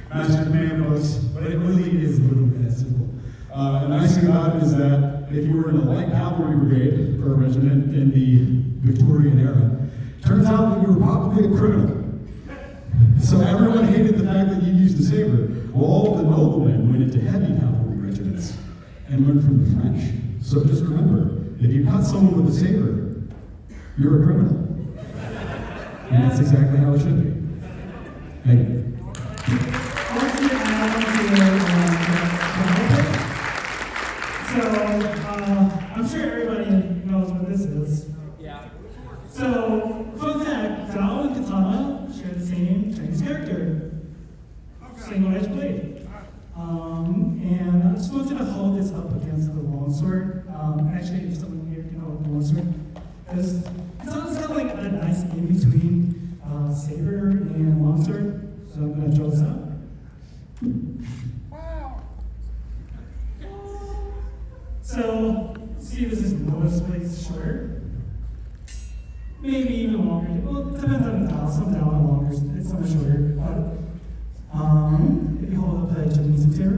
[SPEAKER 1] Master Command books, but it really is literally that simple. The nice thing about it is that if you were in a light cavalry brigade or regiment in the Victorian era, turns out that you were probably a criminal. So everyone hated the fact that you used the saber. Well, all the noblemen went into heavy cavalry regiments and learned from the French. So just remember, if you cut someone with a saber, you're a criminal. And that's exactly how it should be. Thank you.
[SPEAKER 6] So, I'm sure everybody knows what this is.
[SPEAKER 8] Yeah.
[SPEAKER 6] So, fun fact, Dao and Katana share the same Chinese character. Single-edged blade. And I just wanted to hold this up against the longsword. Actually, if someone here can hold the longsword. Because Katana's got like a nice in-between saber and longsword. So I'm going to draw this up. So, see, this is noticeably shorter. Maybe even longer. Well, it depends on the Dao. Some Dao are longer, it's some are shorter. But, if you hold up the Japanese saber.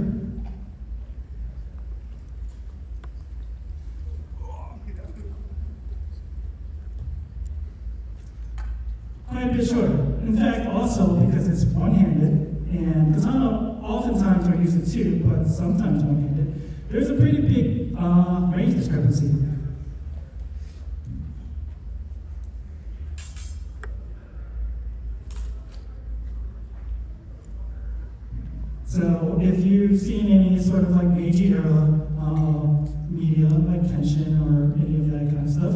[SPEAKER 6] Quite a bit shorter. In fact, also because it's one-handed, and Katana oftentimes are used two, but sometimes one-handed, there's a pretty big range discrepancy. So if you've seen any sort of like Meiji era media, like Kenshin or any of that kind of stuff,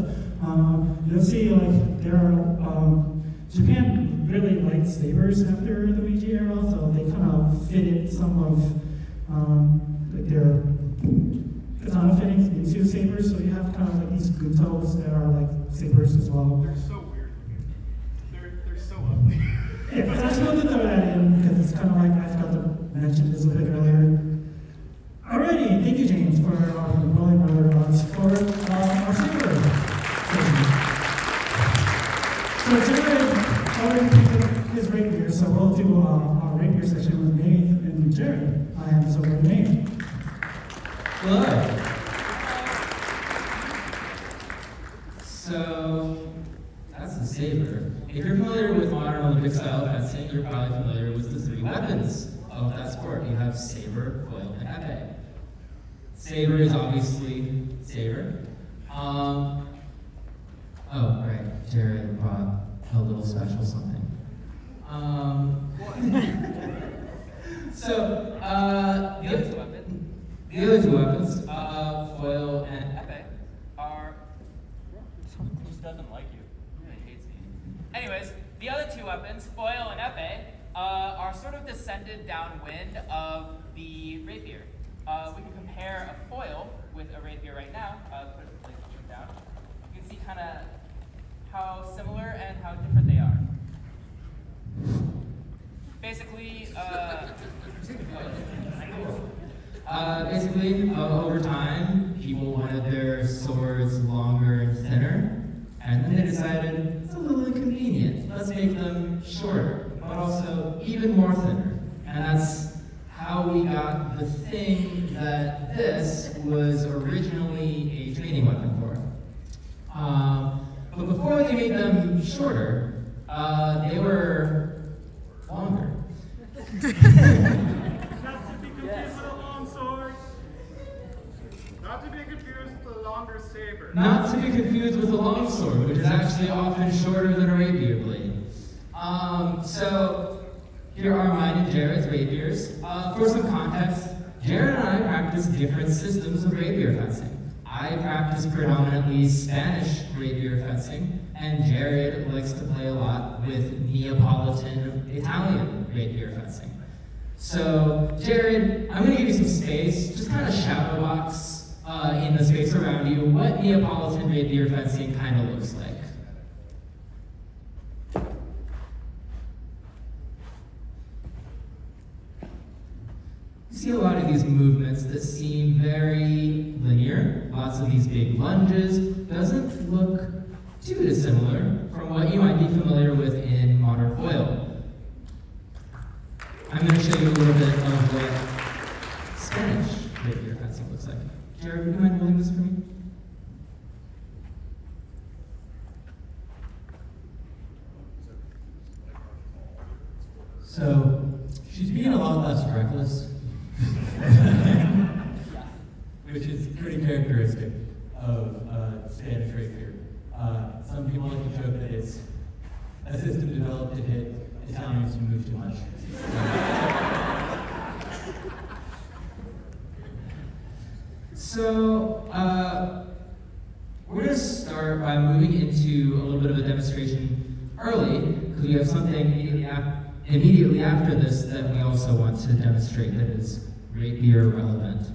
[SPEAKER 6] you'll see like there are, Japan really liked sabers after the Meiji era, so they kind of fitted some of like their katana fittings into sabers, so you have kind of like these gutos that are like sabers as well.
[SPEAKER 2] They're so weird. They're so ugly.
[SPEAKER 6] Yeah, but I just wanted to throw that in because it's kind of like I forgot to mention this a bit earlier. Alrighty, thank you, James, for rolling for our saber. So Jared already picked up his rapier, so we'll do our rapier session with Nate and Jared. I have this over to Nate.
[SPEAKER 5] Hello. So, that's the saber. If you're familiar with modern Olympic style fencing, you're probably familiar with the three weapons of that sport. You have saber, foil, and epee. Saber is obviously saber. Oh, right. Jared brought a little special something. The other two weapons, foil and
[SPEAKER 8] Epic are. Who doesn't like you? Who really hates me? Anyways, the other two weapons, foil and epee, are sort of descended downwind of the rapier. We can compare a foil with a rapier right now. Put it down. You can see kind of how similar and how different they are. Basically,
[SPEAKER 5] over time, people wanted their swords longer and thinner, and then they decided it's a little inconvenient. Let's make them shorter, but also even more thinner. And that's how we got the thing that this was originally a training weapon for. But before they made them shorter, they were longer.
[SPEAKER 2] Not to be confused with a long sword. Not to be confused with a longer saber.
[SPEAKER 5] Not to be confused with a longsword, which is actually often shorter than a rapier blade. So here are mine and Jared's rapiers. For some context, Jared and I practice different systems of rapier fencing. I practice predominantly Spanish rapier fencing, and Jared likes to play a lot with Neapolitan Italian rapier fencing. So, Jared, I'm going to give you some space, just kind of shadow box in the space around you what Neapolitan rapier fencing kind of looks like. You see a lot of these movements that seem very linear, lots of these big lunges, doesn't look too dissimilar from what you might be familiar with in modern foil. I'm going to show you a little bit of what Spanish rapier fencing looks like. Jared, would you mind holding this for me?
[SPEAKER 4] So, she's being a lot less reckless, which is pretty characteristic of Spanish rapier. Some people
[SPEAKER 5] it's a system developed to hit Italians who move too much. So, we're going to start by moving into a little bit of a demonstration early, because we have something immediately after this that we also want to demonstrate that is rapier relevant.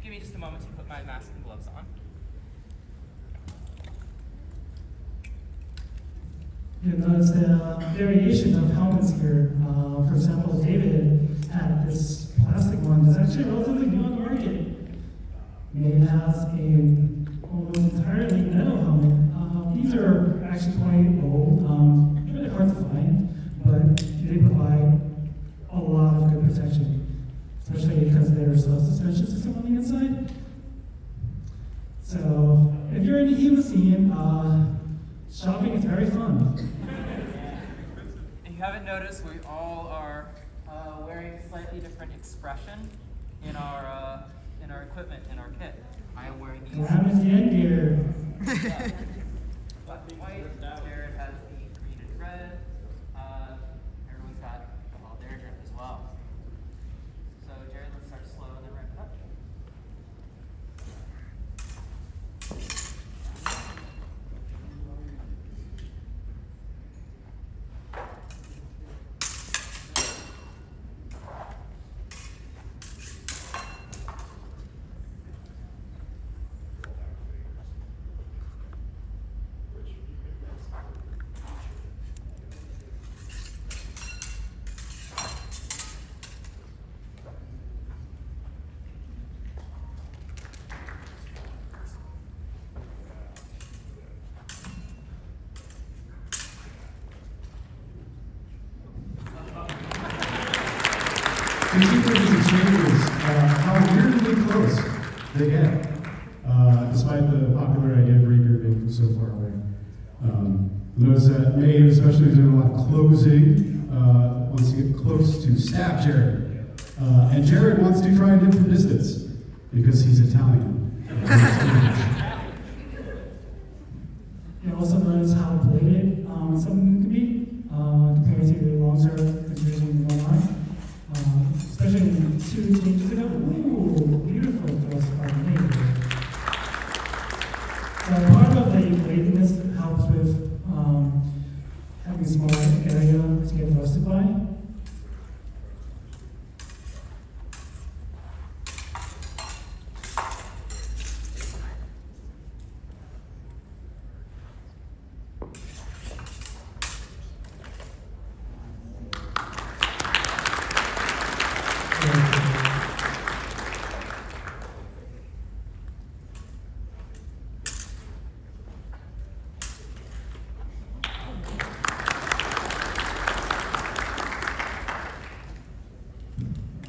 [SPEAKER 8] Give me just a moment to put my mask and gloves on.
[SPEAKER 6] You'll notice the variations of helmets here. For example, David had this plastic one that's actually relatively new on the market. It has a almost entirely metal helmet. These are actually quite old, really hard to find, but they provide a lot of good protection, especially because there's a suspension system on the inside. So if you're in the HEMA scene, shopping is very fun.
[SPEAKER 8] If you haven't noticed, we all are wearing slightly different expression in our equipment, in our kit. I am wearing these.
[SPEAKER 6] What happens the end gear?
[SPEAKER 8] Black and white. Jared has the green and red. Everyone's got their drip as well. So Jared, let's start slow and then ramp it up.
[SPEAKER 1] You see these exchanges, how weirdly close they get, despite the popular idea of rapier being so far away. Notice that Maeve, especially, is doing a lot of closing, wants to get close to stab Jared. And Jared wants to try and hit from distance, because he's Italian.
[SPEAKER 6] You also notice how bladed something can be compared to the longsword that's using one line. Especially 2 changes ago. Ooh, beautiful those are made. So part of the bladedness helps with having a small area to get roasted by.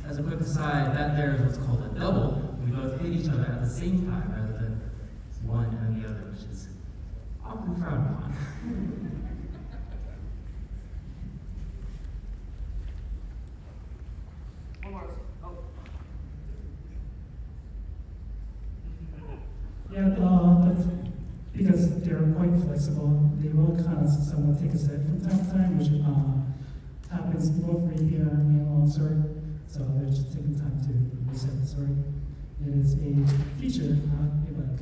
[SPEAKER 5] As a quick aside, that there is what's called a double. We both hit each other at the same time rather than one and the other, which is often frowned upon.
[SPEAKER 8] One more. Oh.
[SPEAKER 6] Yeah, that's because they're quite flexible. They will kind of somewhat take a set from time to time, which happens both rapier and longsword. So they're just taking time to reset the sword. It is a feature, not a bug.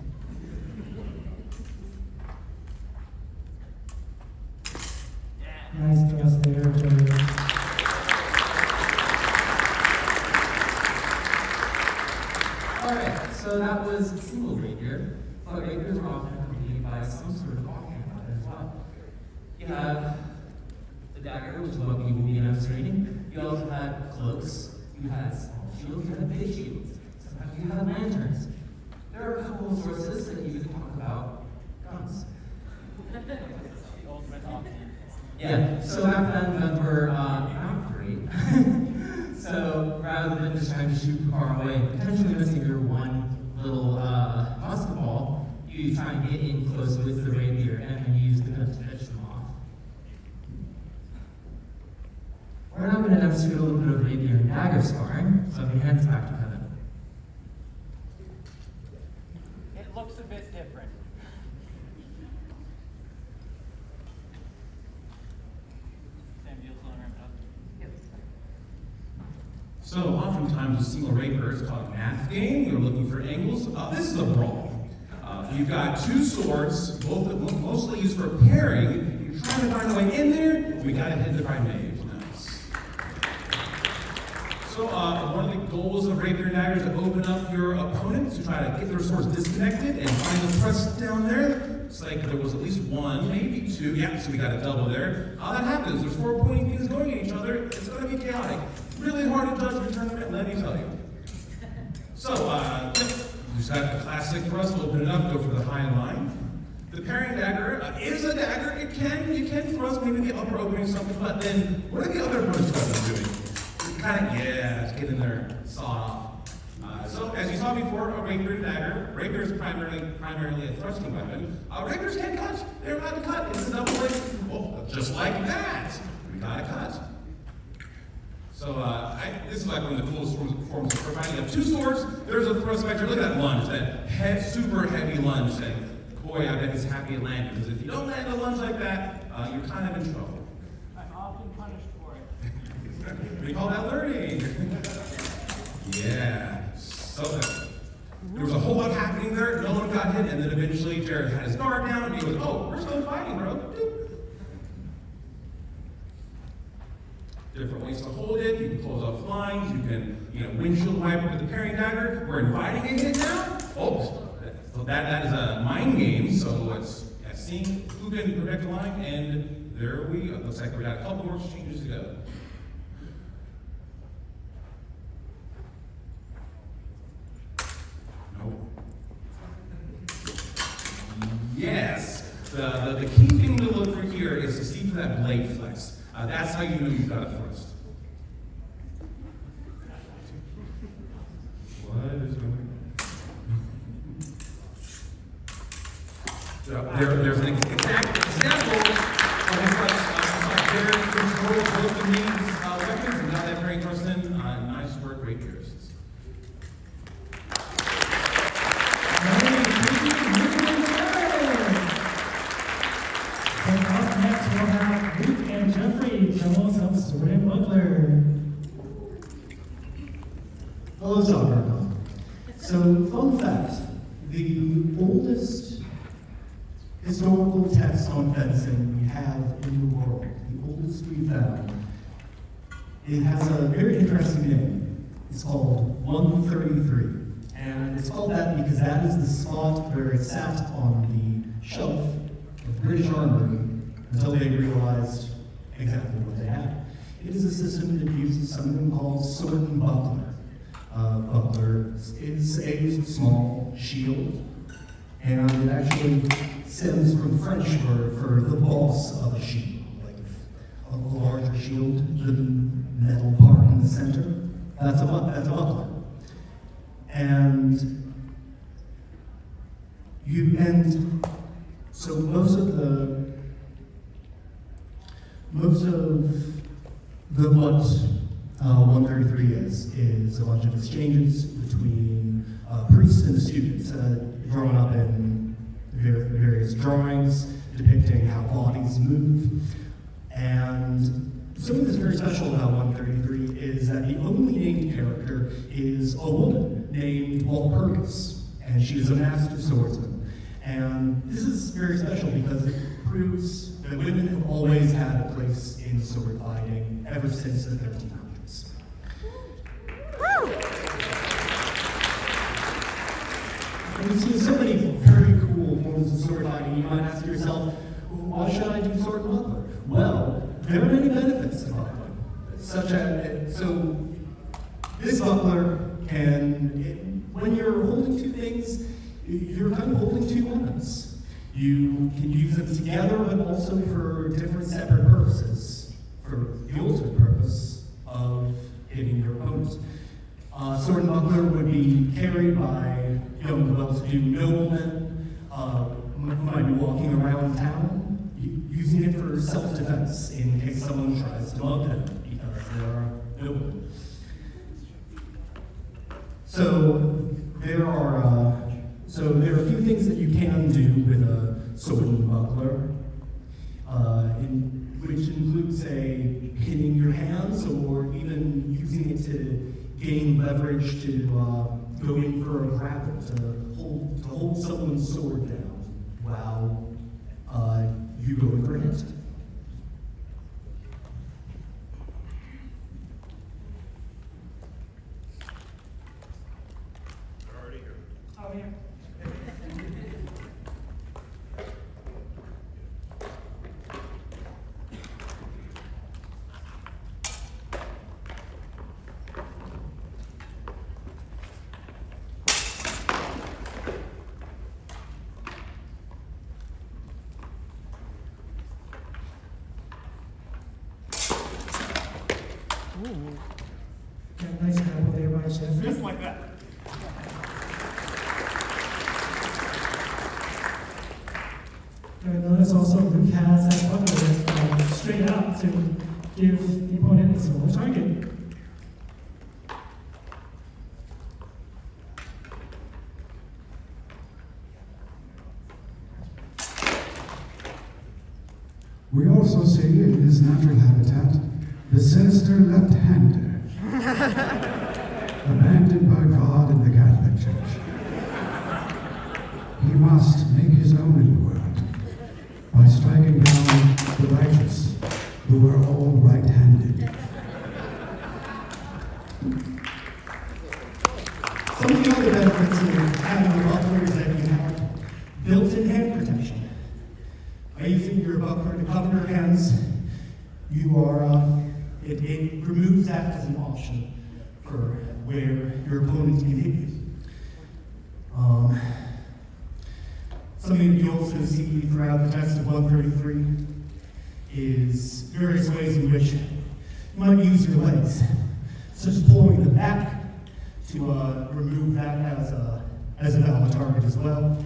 [SPEAKER 6] Nice thrust there, Jared.
[SPEAKER 5] Alright, so that was single rapier, but rapiers are often accompanied by some sort of offhand weapon as well. You have the dagger, which is what we will be demonstrating. You also had cloaks. You had small shields, you had big shields, sometimes you had lanterns. There are a couple of sources that you can talk about guns. Yeah, so back then guns were not great. So rather than just trying to shoot from far away, potentially missing your one little musket ball, you try and get in close with the rapier and then use the gun to finish them off. We're now going to demonstrate a little bit of rapier and dagger sparring, so I'm going to hand this back to Kevin.
[SPEAKER 8] It looks a bit different.
[SPEAKER 3] So oftentimes with single rapier, it's called a math game. You're looking for angles. This is a brawl. You've got two swords, both mostly used for parrying. You're trying to find a way in there. We got to hit the right knave. Nice. So one of the goals of rapier and dagger is to open up your opponent to try to get their swords disconnected and find the thrust down there. It's like there was at least one, maybe two. Yeah, so we got a double there. How that happens? There's 4 pointing things going at each other. It's going to be chaotic. Really hard to judge your tournament, let me tell you. So, we just got the classic thrust, open it up, go for the high line. The parrying dagger is a dagger. You can thrust maybe the upper opening something, but then what are the other opponents doing? Kind of, just get in there, saw off. So, as you saw before, a rapier and dagger. Rapier is primarily a thrusting weapon. Rapiers can cut. They're allowed to cut. It's a double edged. Oh, just like that. We got to cut. So this is like one of the coolest forms of providing. You have two swords. There's a thrust vector. Look at that lunge, that super heavy lunge. That boy, I bet he's happy it landed. Because if you don't land a lunge like that, you're kind of in trouble.
[SPEAKER 9] I'm often punished for it.
[SPEAKER 3] We call that learning. Yeah. So there was a whole lot happening there. No one got hit, and then eventually Jared had his guard down, and he goes, "Oh, we're still fighting, bro." Different ways to hold it. You can close off lines. You can, windshield wiper with the parrying dagger. We're inviting a hit now. Oh, so that is a mind game. So it's seeing who can protect the line, and there we go. Looks like we got a couple more changes to go. Nope. Yes. The key thing to look for here is to see for that blade flex. That's how you know you've got a thrust. What is going on? There's an exact example of a thrust. Very control both of these weapons and got that very thrust in. Nice work, rapiers.
[SPEAKER 6] And up next, we'll have Luke and Jeffrey tell us of Sword and Buckler.
[SPEAKER 4] Hello, Sakura-Con. So, fun fact, the oldest historical text on fencing we have in the world, the oldest we found, it has a very interesting name. It's called 133. And it's called that because that is the spot where it sat on the shelf of British Armory until they realized exactly what they had. It is a system that uses something called sword and buckler. Buckler is a small shield, and it actually stems from French for the boss of a shield, like a larger shield, the metal part in the center. That's a buckler. And so most of what 133 is a bunch of exchanges between priests and students, drawn up in various drawings depicting how bodies move. And something that's very special about 133 is that the only named character is a woman named Walpurgis, and she is a master swordsman. And this is very special because it proves that women have always had a place in sword fighting ever since the 1300s. And you see so many very cool forms of sword fighting. You might ask yourself, why should I do sword and buckler? Well, there are many benefits to buckler. So this buckler when you're holding two things, you're kind of holding two weapons. You can use them together, but also for different separate purposes, for the ultimate purpose of hitting your opponent. Sword and buckler would be carried by well-to-do noblemen who might be walking around town, using it for self-defense in case someone tries to mug them because they are noblemen. So there are a few things that you can do with a sword and buckler, which includes, say, pinning your hands or even using it to gain leverage to go in for a grapple, to hold someone's sword down while you go in for a hit.
[SPEAKER 2] They're already here.
[SPEAKER 6] Oh, yeah. Got a nice apple there by Chef.
[SPEAKER 2] Just like that.
[SPEAKER 6] Notice also Luke has that buckler straight out to give the opponent a small target.
[SPEAKER 1] We also see in his natural habitat the sinister left-hander, abandoned by God and the Catholic Church. He must make his own in the world by striking down the righteous who are all right-handed.
[SPEAKER 4] Some of the other benefits of having a buckler is that you have built-in hand protection. By using your buckler to cover your hands, you are, it removes that as an option for where your opponent can hit you. Something that you also see throughout the text of 133 is various ways in which you might use your legs, such as pulling them back to remove that as a valid target as well.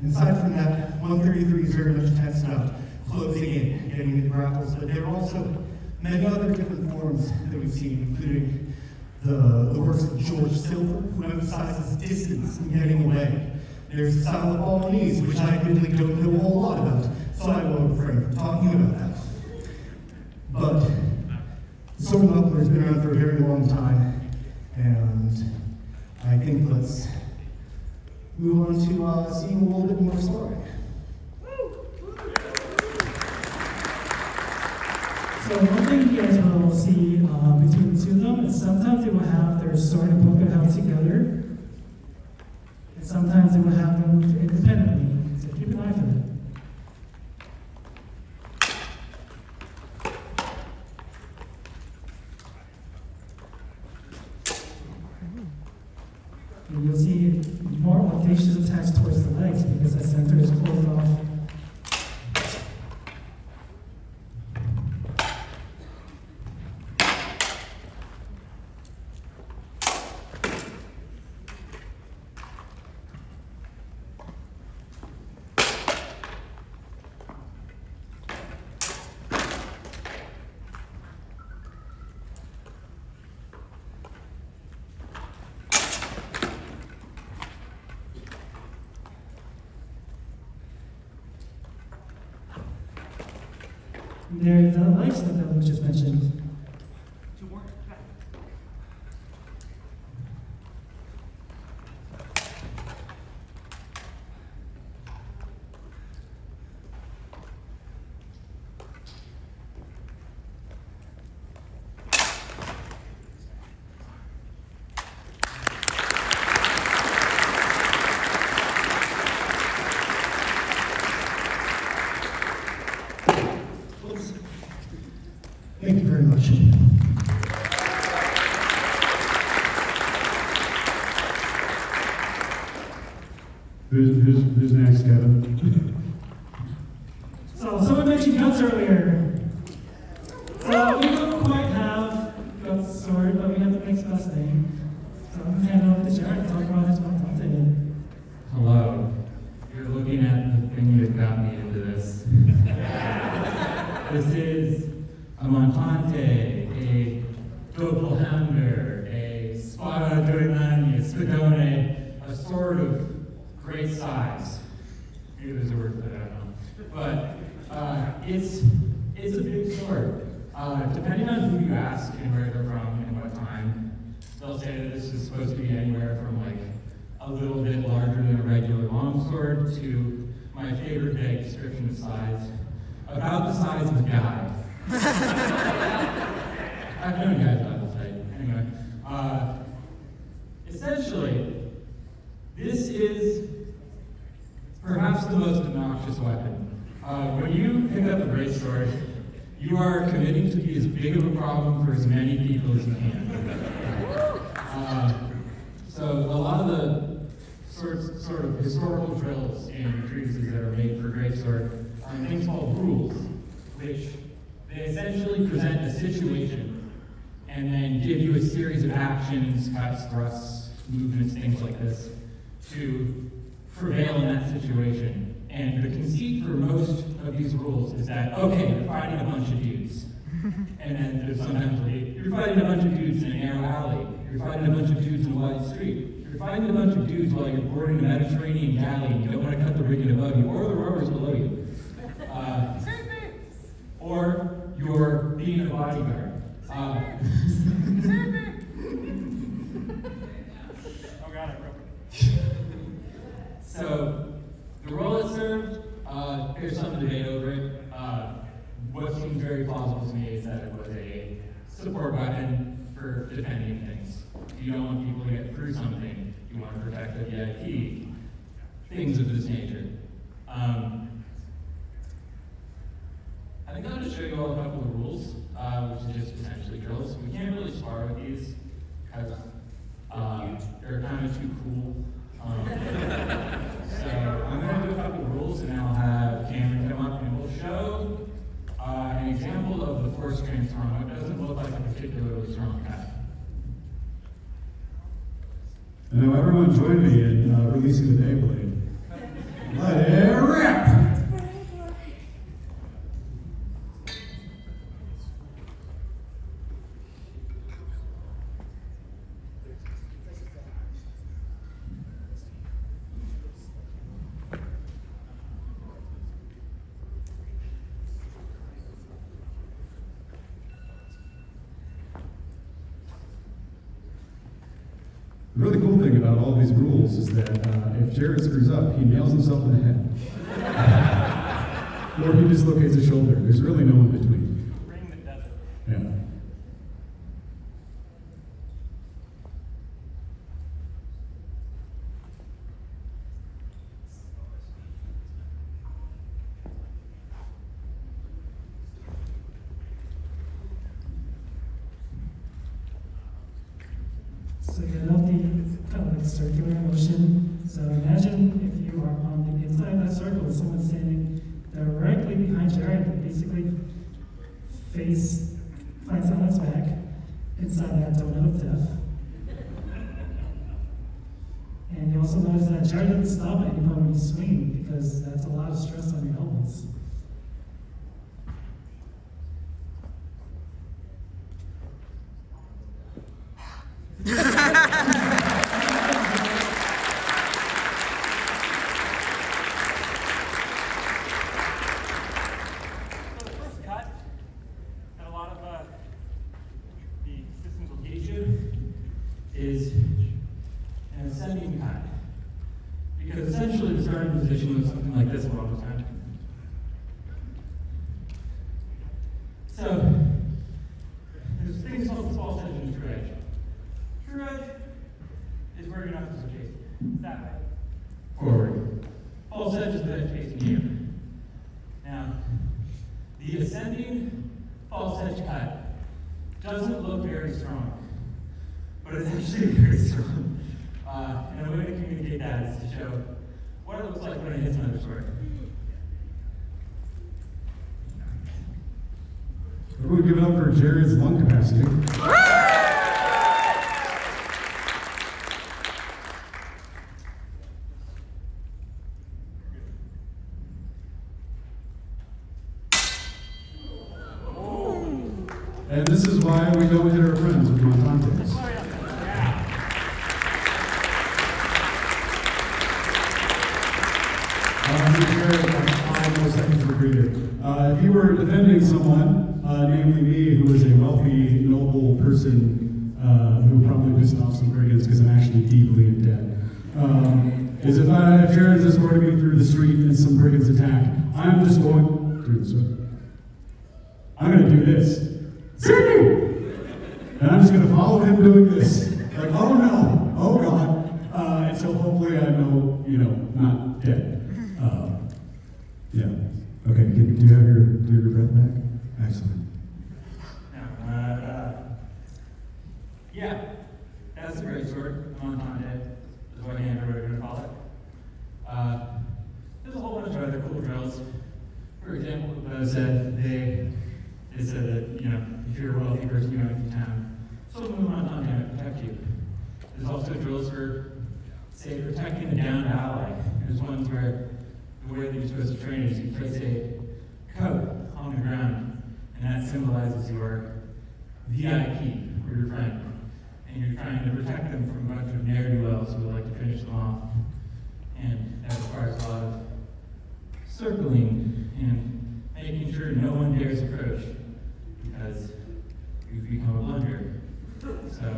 [SPEAKER 4] Aside from that, 133 is very much a text about closing in, getting into grapples, but there are also many other different forms that we've seen, including the works of George Silver, who emphasizes distance and getting away. There's the style of Bolognese, which I admittedly don't know a whole lot about, so I won't refrain from talking about that. But the sword buckler has been around for a very long time, and I think let's move on to seeing a little bit more story.
[SPEAKER 6] So one thing you guys will see between the two of them is sometimes they will have their sword and poker held together, and sometimes they will have them independently. So keep an eye for that. And you'll see more audacious attacks towards the legs because the center is closed off. There's the light stuff that Luke just mentioned.
[SPEAKER 2] Two more. Back.
[SPEAKER 4] Thank you very much.
[SPEAKER 1] Who's next, Kevin?
[SPEAKER 6] So someone mentioned guts earlier. So we don't quite have guts sword, but we have the next best thing. So I'm gonna hand over to Jared to talk about his Montante.
[SPEAKER 5] Hello. You're looking at the thing that got me into this. This is a montante, a doppelhander, a spada durimani, a spadone, a sword of great size. Maybe there's a word for that, I don't know. But it's a big sword.
[SPEAKER 10] Depending on who you ask and where they're from and what time, they'll say that this is supposed to be anywhere from like a little bit larger than a regular longsword to my favorite vague description of size, about the size of a guy. I've known guys about this height. Anyway, essentially, this is perhaps the most obnoxious weapon. When you pick up a greatsword, you are committing to be as big of a problem for as many people as you can. So a lot of the sort of historical drills and treatises that are made for greatsword are things called rules, which they essentially present a situation and then give you a series of actions, cuts, thrusts, movements, things like this, to prevail in that situation. And the conceit for most of these rules is that, okay, you're fighting a bunch of dudes. And then there's sometimes you're fighting a bunch of dudes in a narrow alley. You're fighting a bunch of dudes in a wide street. You're fighting a bunch of dudes while you're boarding a Mediterranean galley and you don't want to cut the rigging above you or the rowers below you. Or you're being a bodyguard.
[SPEAKER 2] Oh, God, I broke it.
[SPEAKER 10] So, the role it served, there's some debate over it. What seems very plausible to me is that it was a support weapon for defending things. You don't want people to get through something. You want to protect the VIP. Things of this nature. I think I'll just show you all a couple of rules, which is just essentially drills. We can't really spar with these because they're kind of too cool. So I'm going to do a couple of rules, and then I'll have Cameron come up and we'll show an example of the 4-string strong. It doesn't look like a particularly strong cut.
[SPEAKER 1] And now everyone join me in releasing the Beyblade. Let it rip! The really cool thing about all these rules is that if Jared screws up, he nails himself in the head. Or he dislocates his shoulder. There's really no in between.
[SPEAKER 2] Ring the desert.
[SPEAKER 1] Yeah.
[SPEAKER 6] So you note the kind of like circular motion. So imagine if you are on the inside of that circle with someone standing directly behind Jared, and basically face plants on its back inside that donut of death. And you also notice that Jared doesn't stop at any point when he's swinging because that's a lot of stress on your elbows.
[SPEAKER 2] So the first cut that a lot of the systems will teach you
[SPEAKER 10] Is an ascending cut. Because essentially the starting position looks something like this a lot of the time. So, there's things called the false edge and the true edge. True edge is where your knuckles are facing. That way. Forward. False edge is the edge facing you. Now, the ascending false edge cut doesn't look very strong, but it's actually very strong. And a way to communicate that is to show what it looks like when it hits another sword.
[SPEAKER 1] Everyone give it up for Jared's lung capacity. And this is why we don't hit our friends with Montantes. I'm going to share like 5 more seconds of a breather. If you were defending someone, namely me, who is a wealthy, noble person who probably pissed off some brigands because I'm actually deeply in debt, is if Jared is escorting me through the street and some brigands attack, I'm just going through the street. I'm going to do this. See? And I'm just going to follow him doing this. Like, oh no, oh God, until hopefully I know, not dead. Yeah. Okay, do you have your breath back? Excellent.
[SPEAKER 10] Yeah, that's a great sword. Montante is what hand or whatever you call it. There's a whole bunch of other cool drills. For example, they said that, if you're a wealthy person going through town, someone with Montante might protect you. There's also drills for, say, protecting the downed ally. There's ones where the way that you're supposed to train is you place a coat on the ground, and that symbolizes your VIP, or your friend. And you're trying to protect them from a bunch of ne'er-do-wells who would like to finish them off. And that requires a lot of circling and making sure no one dares approach, because you've become a blunder. So,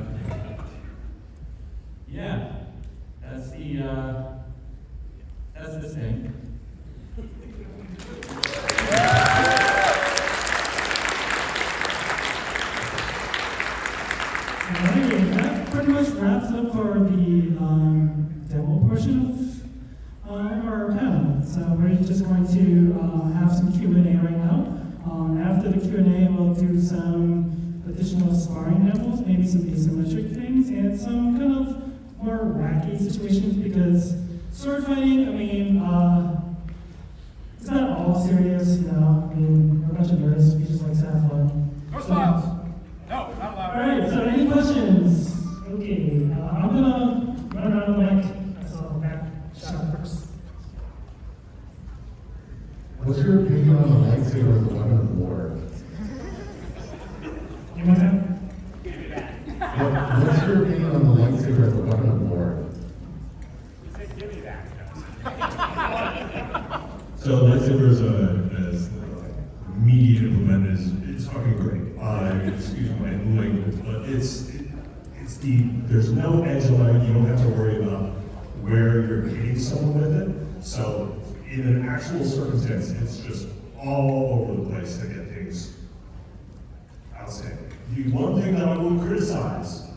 [SPEAKER 10] yeah, that's this thing.
[SPEAKER 6] Alright, that pretty much wraps up for the demo portion of our panel. So we're just going to have some Q&A right now. After the Q&A, we'll do some additional sparring demos, maybe some asymmetric things, and some kind of more wacky situations, because sword fighting, it's not all serious, we're a bunch of nerds, we just like to have fun.
[SPEAKER 2] No smiles. No, not allowed.
[SPEAKER 6] Alright, so any questions? Okay, I'm gonna run around the mic, so back shot first.
[SPEAKER 11] What's your opinion on the lightsaber as a weapon of war?
[SPEAKER 6] You want that?
[SPEAKER 11] What's your opinion on the lightsaber as a weapon of war?
[SPEAKER 2] Give me that.
[SPEAKER 7] So lightsaber as a media implement is fucking great. Excuse my language, but there's no edge line. You don't have to worry about where you're hitting someone with it. So in an actual circumstance, it's just all over the place to get things outstanding. The one thing that I will criticize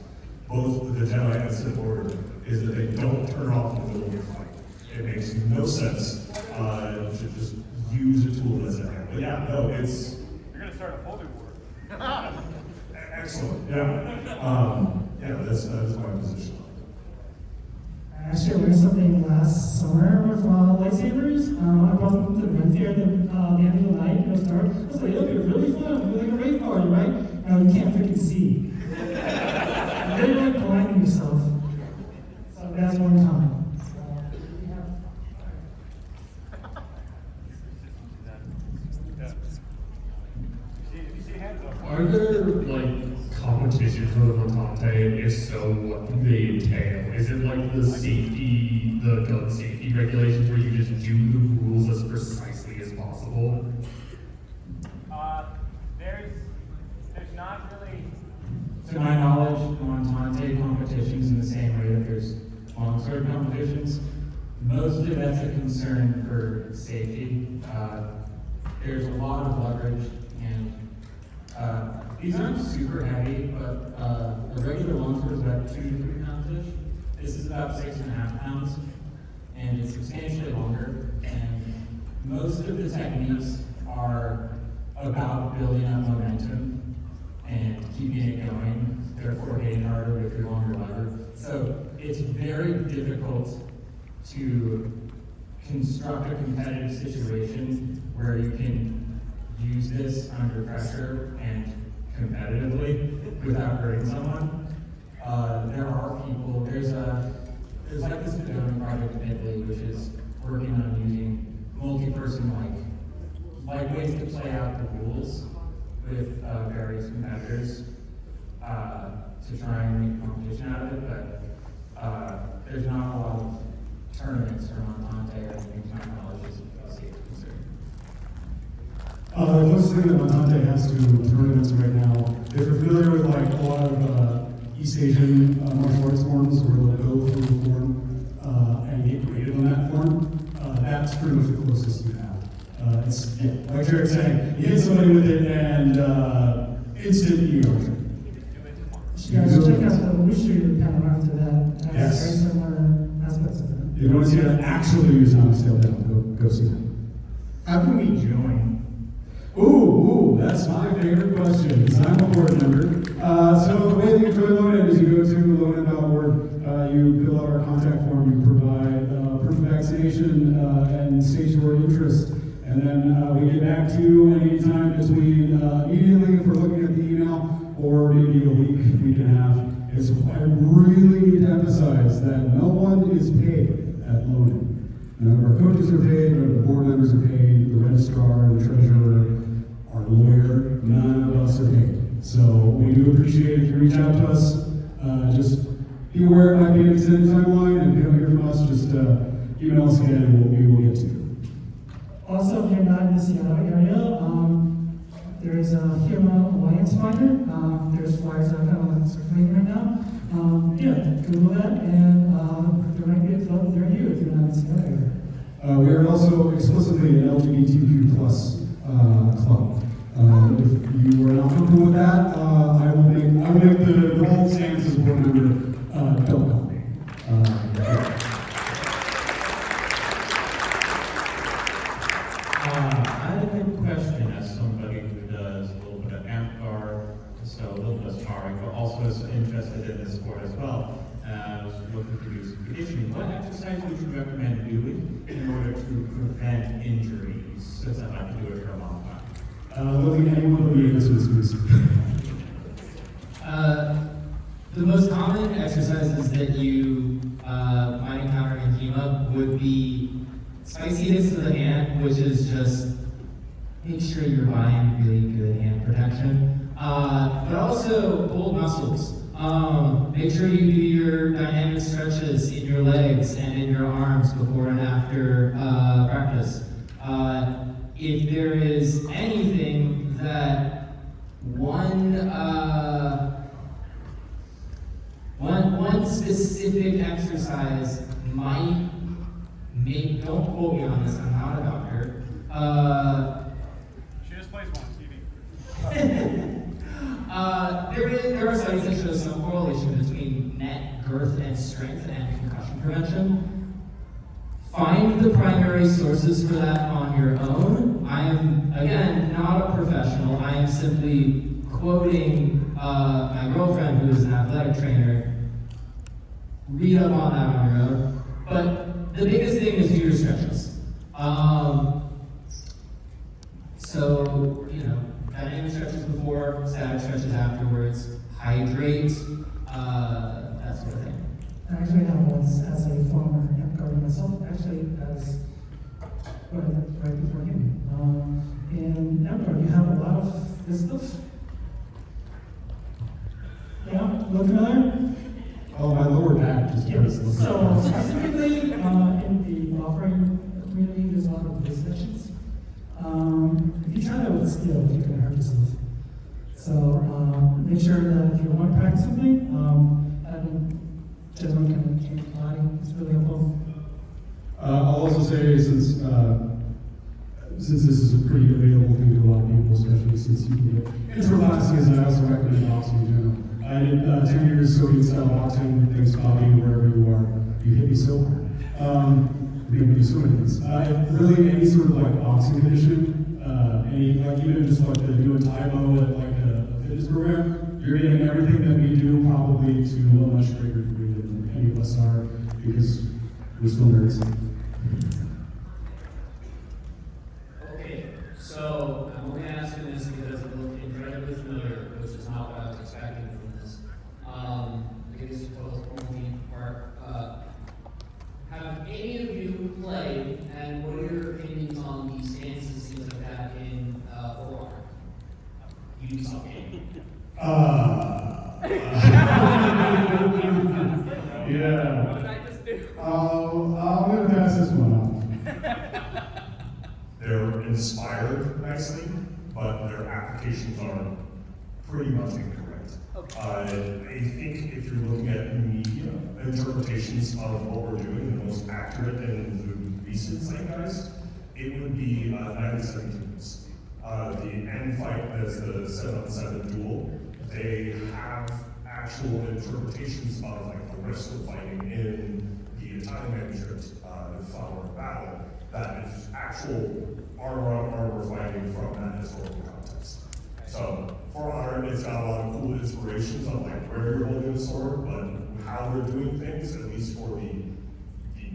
[SPEAKER 7] both the Jedi and Sith Order is that they don't turn off in the middle of the fight. It makes no sense to just use a tool as a hand. But yeah, no, it's
[SPEAKER 2] You're gonna start a holy war.
[SPEAKER 7] excellent. Yeah, that's my position.
[SPEAKER 6] I actually learned something last summer with lightsabers. I brought them to the event fair at the end of the night, it was dark. I was like, it'll be really fun, we're like a rave party, right? No, you can't freaking see. You're like blinding yourself. So that's one time.
[SPEAKER 2] You see hands up.
[SPEAKER 12] Are there competitions for the Montante? If so, what do they entail? Is it like the gun safety regulations where you just do the rules as precisely as possible?
[SPEAKER 2] There's not really.
[SPEAKER 10] To my knowledge, Montante competitions in the same way that there's longsword competitions. Mostly that's a concern for safety. There's a lot of leverage, and these aren't super heavy, but a regular longsword is about 2 to 3 pounds-ish. This is about 6.5 pounds, and it's substantially longer. And most of the techniques are about building up momentum and keeping it going, therefore hitting harder with your longer lever. So it's very difficult to construct a competitive situation where you can use this under pressure and competitively without hurting someone. There are people, there's like this development project in Italy, which is working on using multi-person like ways to play out the rules with various competitors to try and make competition out of it, but there's not a lot of
[SPEAKER 5] tournaments for Montante or anything to my knowledge is concerned?
[SPEAKER 1] The closest thing that Montante has to tournaments right now, if you're familiar with like a lot of East Asian martial arts forms where they'll go through a form and get graded on that form, that's pretty much the closest you have. It's, yeah, like Jared's saying, you hit somebody with it and instant EO.
[SPEAKER 6] You guys check out the Wushu kind of after that. It has
[SPEAKER 1] Yes.
[SPEAKER 6] very similar aspects of it.
[SPEAKER 1] If you want to see how to actually use Thomas Tail down, go see that.
[SPEAKER 4] How can we join?
[SPEAKER 1] Ooh, that's my favorite question, because I'm a board member. So the way that you join Lonin is you go to lonin.org, you fill out our contact form, you provide proof of vaccination and state your interest. And then we get back to you anytime between immediately if we're looking at the email or maybe a week and a half. I really need to emphasize that no one is paid at Lonin. None of our coaches are paid, none of the board members are paid, the registrar, the treasurer, our lawyer, none of us are paid. So we do appreciate if you reach out to us. Just be aware it might be an extended timeline, and if you don't hear from us, just email us again and we will get to you.
[SPEAKER 6] Also, if you're not in the Seattle area, there's a HEMA Alliance Finder. There's flyers out on circulating right now. Yeah, Google that, and there might be a club near you if you're not in the Seattle area.
[SPEAKER 1] We are also explicitly an LGBTQ plus club. If you are not comfortable with that, I will make the bold stance as a board member. Don't call me.
[SPEAKER 3] I have a question as somebody who does a little bit of amp guard, so a little bit of sparring, but also is interested in this sport as well. I was looking to do some conditioning. What exercise would you recommend doing in order to prevent injuries, since I'd like to do it for a long time?
[SPEAKER 1] Looking at anyone who needs this.
[SPEAKER 5] The most common exercises that you might encounter in HEMA would be spicy hits to the hand, which is just make sure you're buying really good hand protection. But also bold muscles. Make sure you do your dynamic stretches in your legs and in your arms before and after practice. If there is anything that one specific exercise might make, don't quote me on this, I'm not a doctor.
[SPEAKER 2] She just plays one on TV.
[SPEAKER 5] There are studies that show some correlation between net girth and strength and concussion prevention. Find the primary sources for that on your own. I am, again, not a professional. I am simply quoting my girlfriend, who is an athletic trainer. Read up on that on your own. But the biggest thing is do your stretches. So, dynamic stretches before, static stretches afterwards, hydrate, that sort of thing.
[SPEAKER 6] I actually have one as a former hip guard myself, actually as right before him. In hip guard, you have a lot of this stuff. Yeah, look familiar?
[SPEAKER 1] Oh, my lower back just hurts.
[SPEAKER 6] So specifically in the offering community, there's a lot of these sessions. If you try that with steel, you're gonna hurt yourself. So make sure that if you want to practice something, having gentlemen can change the body is really helpful.
[SPEAKER 1] I'll also say, since this is a pretty available thing to a lot of people, especially since you can get intro classes, I also recommend boxing in general. I did 10 years Soviet style boxing. Thanks, Bobby, wherever you are. You hit me so hard. Maybe do so many things. Really, any sort of like boxing condition, even just like doing Taibo at like a fitness program, you're getting everything that we do probably to a much greater degree than any of us are, because we're still nerds.
[SPEAKER 5] Okay, so I'm only asking this because it looked incredibly familiar, which is not what I was expecting from this. Because it's only part. Have any of you played, and what are your opinions on the stances, things like that in forearm? You saw game.
[SPEAKER 1] Yeah.
[SPEAKER 8] What did I just do?
[SPEAKER 1] I'm
[SPEAKER 7] inspired nicely, but their applications are pretty much incorrect. I think if you're looking at media interpretations of what we're doing, the most accurate in the recent zeitgeist, it would be 1917s. The end fight that's the 7-on-7 duel, they have actual interpretations of like the rest of fighting in the Italian manuscript, the Flower of Battle, that is actual armor on armor fighting from that historical context. So, For Honor, it's got a lot of cool inspirations on like where you're holding the sword, but how they're doing things, at least for the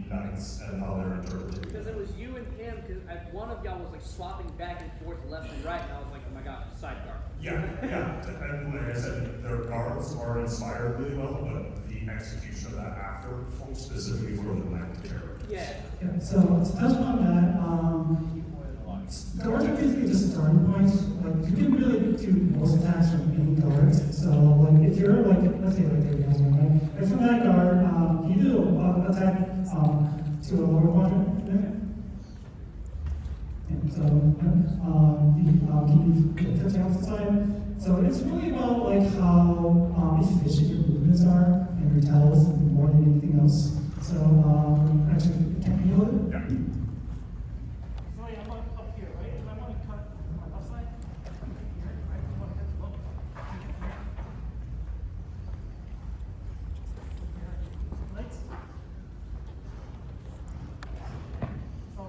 [SPEAKER 7] knights and how they're interpreting.
[SPEAKER 13] Because it was you and him, because one of y'all was like swapping back and forth left and right, and I was like, oh my god, sidecar.
[SPEAKER 7] Yeah, and like I said, their guards are inspired really well, but the execution of that after, specifically for the knight terror.
[SPEAKER 13] Yeah.
[SPEAKER 6] So to touch on that, guards are basically just a starting point. Like you can really do most attacks from any guard. So like if you're like, let's say like there has one, right? If from that guard, you do an attack to a lower quadrant. Yeah. And so you touch off the side. So it's really about like how efficient your movements are and your tells more than anything else. So actually, can you heal it?
[SPEAKER 7] Yeah.
[SPEAKER 2] So yeah, I'm up here, right? If I want to cut my left side, here, right? I want to cut the left. Lights. So,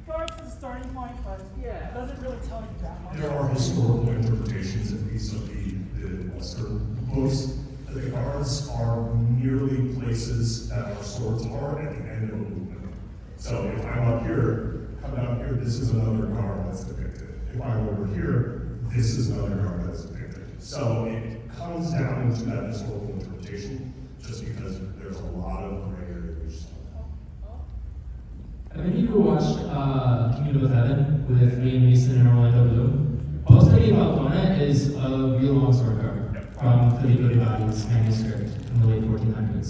[SPEAKER 2] guards is the starting point, but it doesn't really tell you that much.
[SPEAKER 7] There are historical interpretations, at least of the Western books. The guards are merely places that our swords are at the end of a movement. So if I'm up here, come down here, this is another guard that's depicted. If I'm over here, this is another guard that's depicted. So it comes down into that historical interpretation, just because there's a lot of gray areas.
[SPEAKER 5] Have any of you watched Kingdom of Heaven with Liam Neeson and Orlando Bloom? Posta di Falcone is a real longsword guard from Filippo di Badi's manuscript in the late 1400s.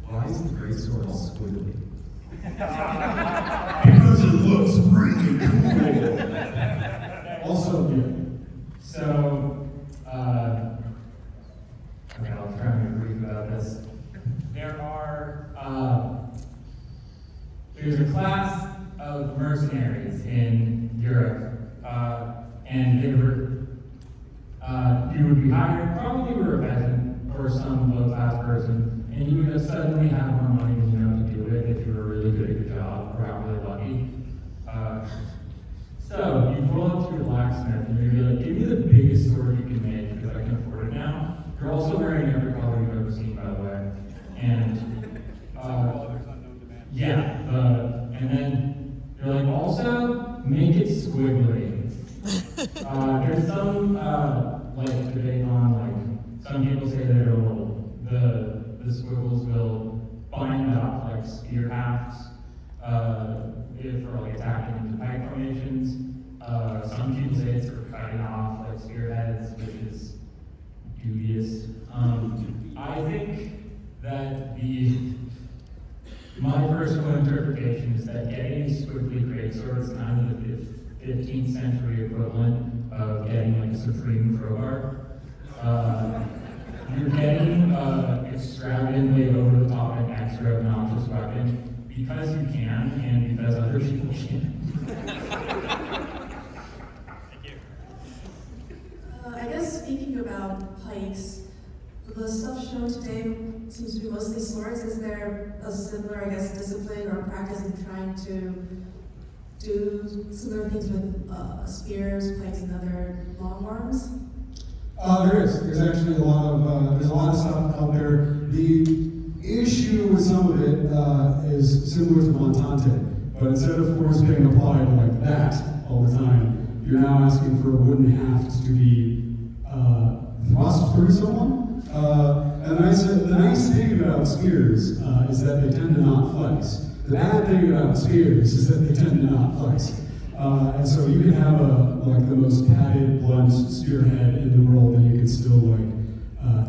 [SPEAKER 11] Why is the greatsword squiggly?
[SPEAKER 7] Because it looks really cool.
[SPEAKER 10] Also good. So, okay, I'll try and be brief about this. There's a class of mercenaries in Europe, and they were, you would be hired, probably you were a peasant or some low-class person, and you would suddenly have more money than you know to do it if you were really good at your job or got really lucky. So you roll up to your blacksmith and you're like, give me the biggest sword you can make because I can afford it now. You're also wearing every color you've ever seen, by the way. And yeah, and then you're like, also make it squiggly. There's some like debate on like some people say that the squiggles will bind up like spear hafts for like attacking into pike formations. Some people say it's for cutting off like spearheads, which is dubious. I think that my personal interpretation is that getting a squiggly greatsword is kind of the 15th century equivalent of getting like a supreme crowbar. You're getting extravagantly over the top and extra obnoxious weapon because you can and because other people can.
[SPEAKER 14] I guess speaking about pikes, the stuff shown today seems to be mostly swords. Is there a similar, I guess, discipline or practice in trying to do similar things with spears, pikes, and other long arms?
[SPEAKER 1] There is. There's actually a lot of stuff out there. The issue with some of it is similar to Montante, but instead of force being applied like that all the time, you're now asking for wooden hafts to be thrust through someone. And the nice thing about spears is that they tend to not flex. The bad thing about spears is that they tend to not flex. And so you can have like the most padded, blunt spearhead in the world, and you can still like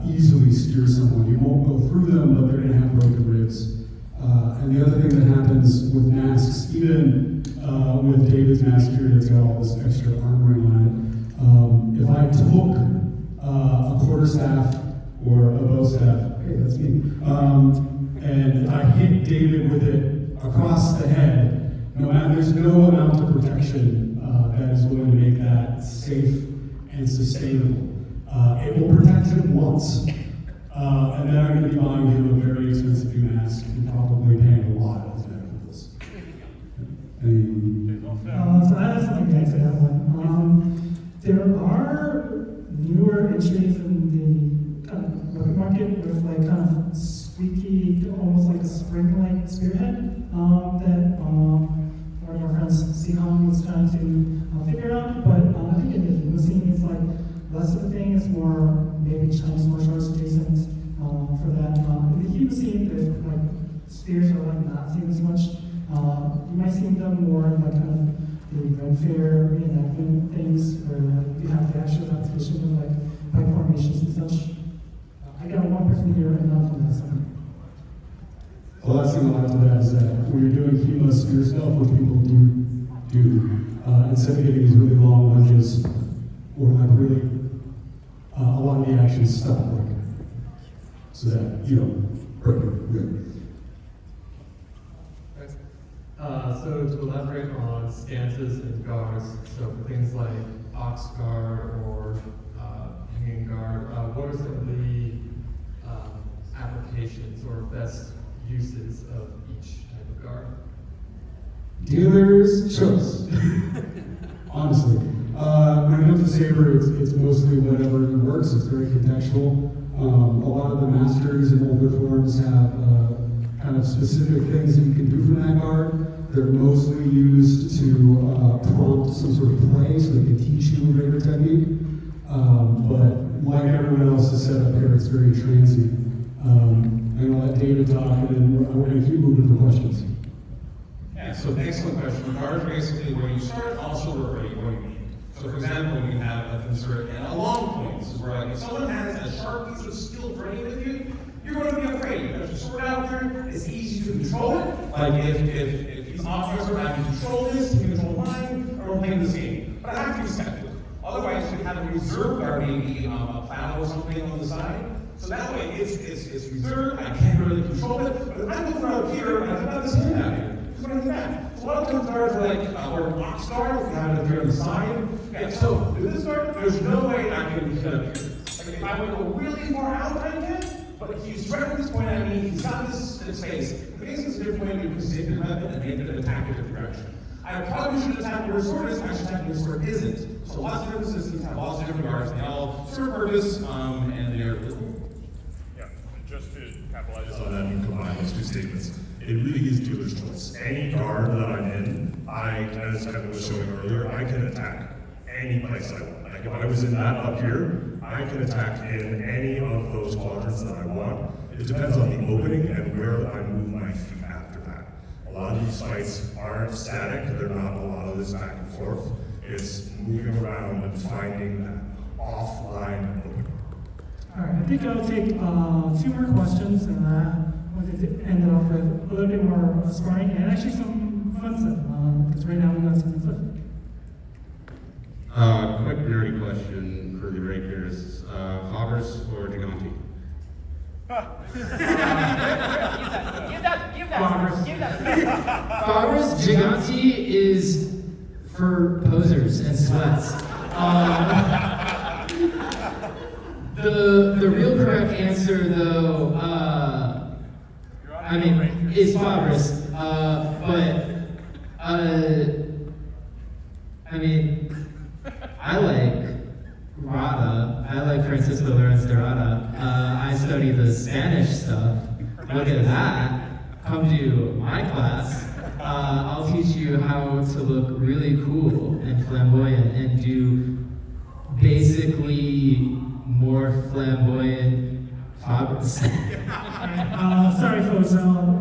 [SPEAKER 1] easily spear someone. You won't go through them, but they're going to have broken ribs. And the other thing that happens with masks, even with David's mask here that's got all this extra armoring on it, if I took a quarterstaff or a bow staff, hey, that's me, and I hit David with it across the head, there's no amount of protection that is going to make that safe and sustainable. It will protect him once, and then I'm going to be buying him a very expensive new mask and probably paying a lot of his medical bills.
[SPEAKER 6] So I have something to answer that one. There are newer entries in the kind of weapon market with like kind of squeaky, almost like a spring-like spearhead that one of our friends, Sihon, was trying to figure out. But I think in the HEMA scene, it's like less of a thing. It's more maybe Chinese martial arts adjacent for that. In the HEMA scene, there's like spears are like not seen as much. You might see them more in like kind of the Red Fair reenactment things where you have the actual competition with like pipe formations and such. I got one person here and not from that side.
[SPEAKER 1] The last thing I'll add to that is that when you're doing HEMA spear stuff, what people do, instead of getting these really long lunges, or like really, a lot of the action is stop work, so that you don't break your rib.
[SPEAKER 15] So to elaborate on stances and guards, so for things like ox guard or hanging guard, what are some of the applications or best uses of each type of guard?
[SPEAKER 1] Dealer's choice. Honestly. When it comes to saber, it's mostly whatever works. It's very contextual. A lot of the masters and older forms have kind of specific things that you can do from that guard. They're mostly used to prompt some sort of play so they can teach you a greater technique. But like everyone else is set up here, it's very transient. I'm going to let David talk, and then we're going to keep moving for questions.
[SPEAKER 3] Yeah, so excellent question. Guards are basically where you start, also where you end. So for example, you have a insert and a long point. This is where like if someone has a sharp piece of steel blade with you, you're going to be afraid. You got your sword out there, it's easy to control it. Like if he's officer, I can control this, he can control mine, or we're playing this game. But I have to be skeptical. Otherwise, you have a reserve guard, maybe a plow or something on the side. So that way, it's reserved, I can't really control it. But if I go out here, I can have this hand out here. It's going to that. So a lot of times guards are like, or box guard, if you have it here on the side. Yeah, so with this guard, there's no way I can get up here. Like if I want to go really far out, I can. But if he's threatening this point at me, he's got this in space. Basically, it's a different way to position your weapon and make it attack a different direction. I probably should attack where your sword is, I should attack where your sword isn't. So lots of different systems have lots of different guards, and they all serve a purpose, and they're
[SPEAKER 7] Yeah, just to capitalize on that and combine those two statements, it really is dealer's choice. Any guard that I'm in, as Kevin was showing earlier, I can attack any place I want. Like if I was in that up here, I can attack in any of those quadrants that I want. It depends on the opening and where I move my feet after that. A lot of these fights aren't static. They're not a lot of this back and forth. It's moving around and finding that offline opening.
[SPEAKER 6] All right, I think I'll take 2 more questions, and I wanted to end it off with a little bit more sparring and actually some fun stuff, because right now we got some stuff.
[SPEAKER 16] Quick nerdy question for the rapiers. Fabers or Gigante?
[SPEAKER 8] Give that.
[SPEAKER 5] Fabers Gigante is for posers and sweats. The real correct answer, though, is Fabers. I like Rada. I like Francisco Lorenz de Rada. I study the Spanish stuff. Look at that. Come to my class. I'll teach you how to look really cool and flamboyant and do basically more flamboyant Fabers.
[SPEAKER 6] Sorry, folks.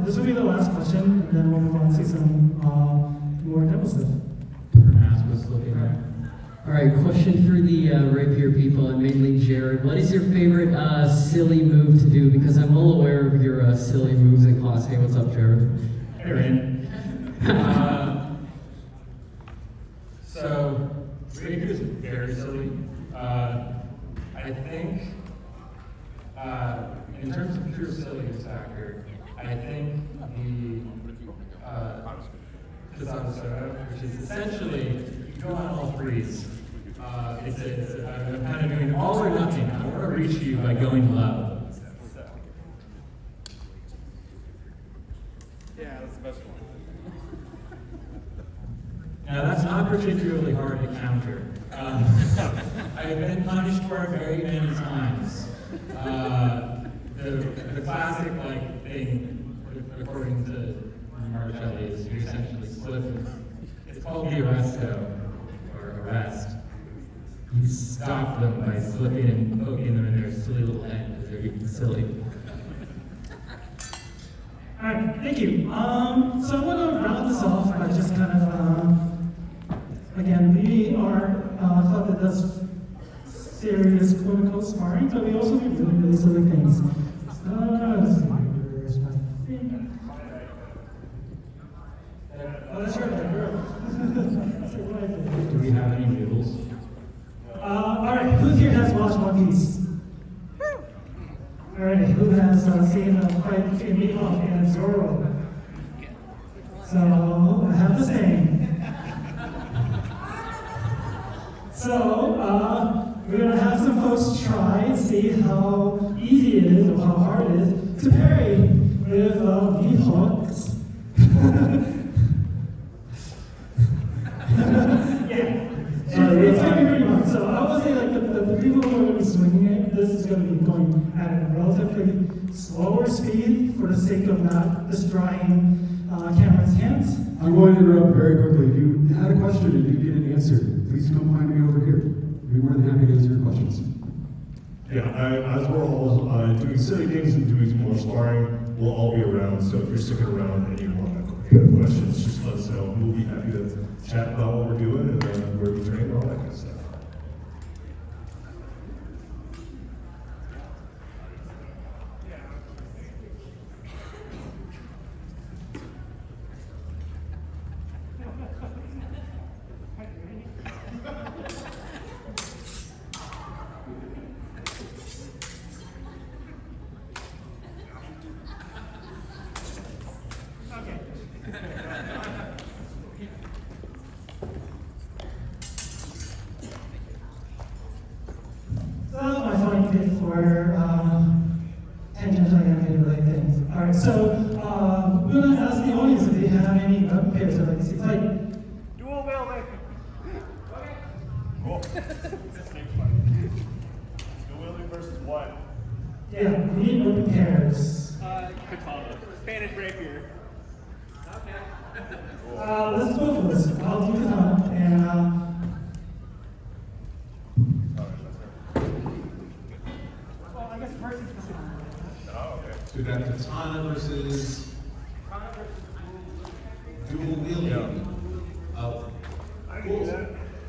[SPEAKER 6] This will be the last question, and then we'll move on to some more demo stuff.
[SPEAKER 5] Mask was looking right.
[SPEAKER 17] All right, question for the rapier people, and mainly Jared. What is your favorite silly move to do? Because I'm well aware of your silly moves in class. Hey, what's up, Jared?
[SPEAKER 10] Hey, Ryan. So, rapier is very silly. I think, in terms of pure silliness factor, I think the Kasada, which is essentially you go on all threes. I'm kind of doing all or nothing. I want to reach you by going low.
[SPEAKER 2] Yeah, that's the best one.
[SPEAKER 10] Now, that's not particularly hard to counter. I've been punished for it very many times. The classic thing, according to Marcelli, is you essentially slip. It's called the arresto, or arrest. You stop them by slipping and poking them in their silly little head because they're even silly.
[SPEAKER 6] All right, thank you. So I'm going to round this off by just kind of, again, we are a club that does serious quote-unquote sparring, but we also do really, really silly things. Let's see, where's my thing? Oh, that's right, that girl. That's right.
[SPEAKER 10] Do we have any noodles?
[SPEAKER 6] All right, who here has watched One Piece? All right, who has seen the fight between Mihawk and Zoro? So, I have the same. So, we're going to have some folks try and see how easy it is or how hard it is to parry with Mihawks. Yeah. It's going to be pretty much. So I would say the people who are going to be swinging it, this is going to be going at a relatively slower speed for the sake of not destroying Cameron's hands.
[SPEAKER 1] I'm going to interrupt very quickly. If you had a question and you didn't answer, please come find me over here. I'd be more than happy to answer your questions.
[SPEAKER 7] Yeah, as we're all doing silly things and doing more sparring, we'll all be around. So if you're sticking around and you want to have questions, just let us know. We'll be happy to chat about what we're doing and where we train and all that kind of stuff.
[SPEAKER 6] So that was my funny bit for tangentially animated like things. All right, so we're going to ask the audience if they have any weapon pairs they'd like to see fight.
[SPEAKER 2] Dual wielding. Cool. Dual wielding versus what?
[SPEAKER 6] Yeah, we need weapon pairs.
[SPEAKER 2] Katana. Spanish rapier. Okay.
[SPEAKER 6] Let's go for this. I'll do katana and well, I guess versus katana.
[SPEAKER 2] Oh, okay.
[SPEAKER 3] So we've got katana versus dual wielding.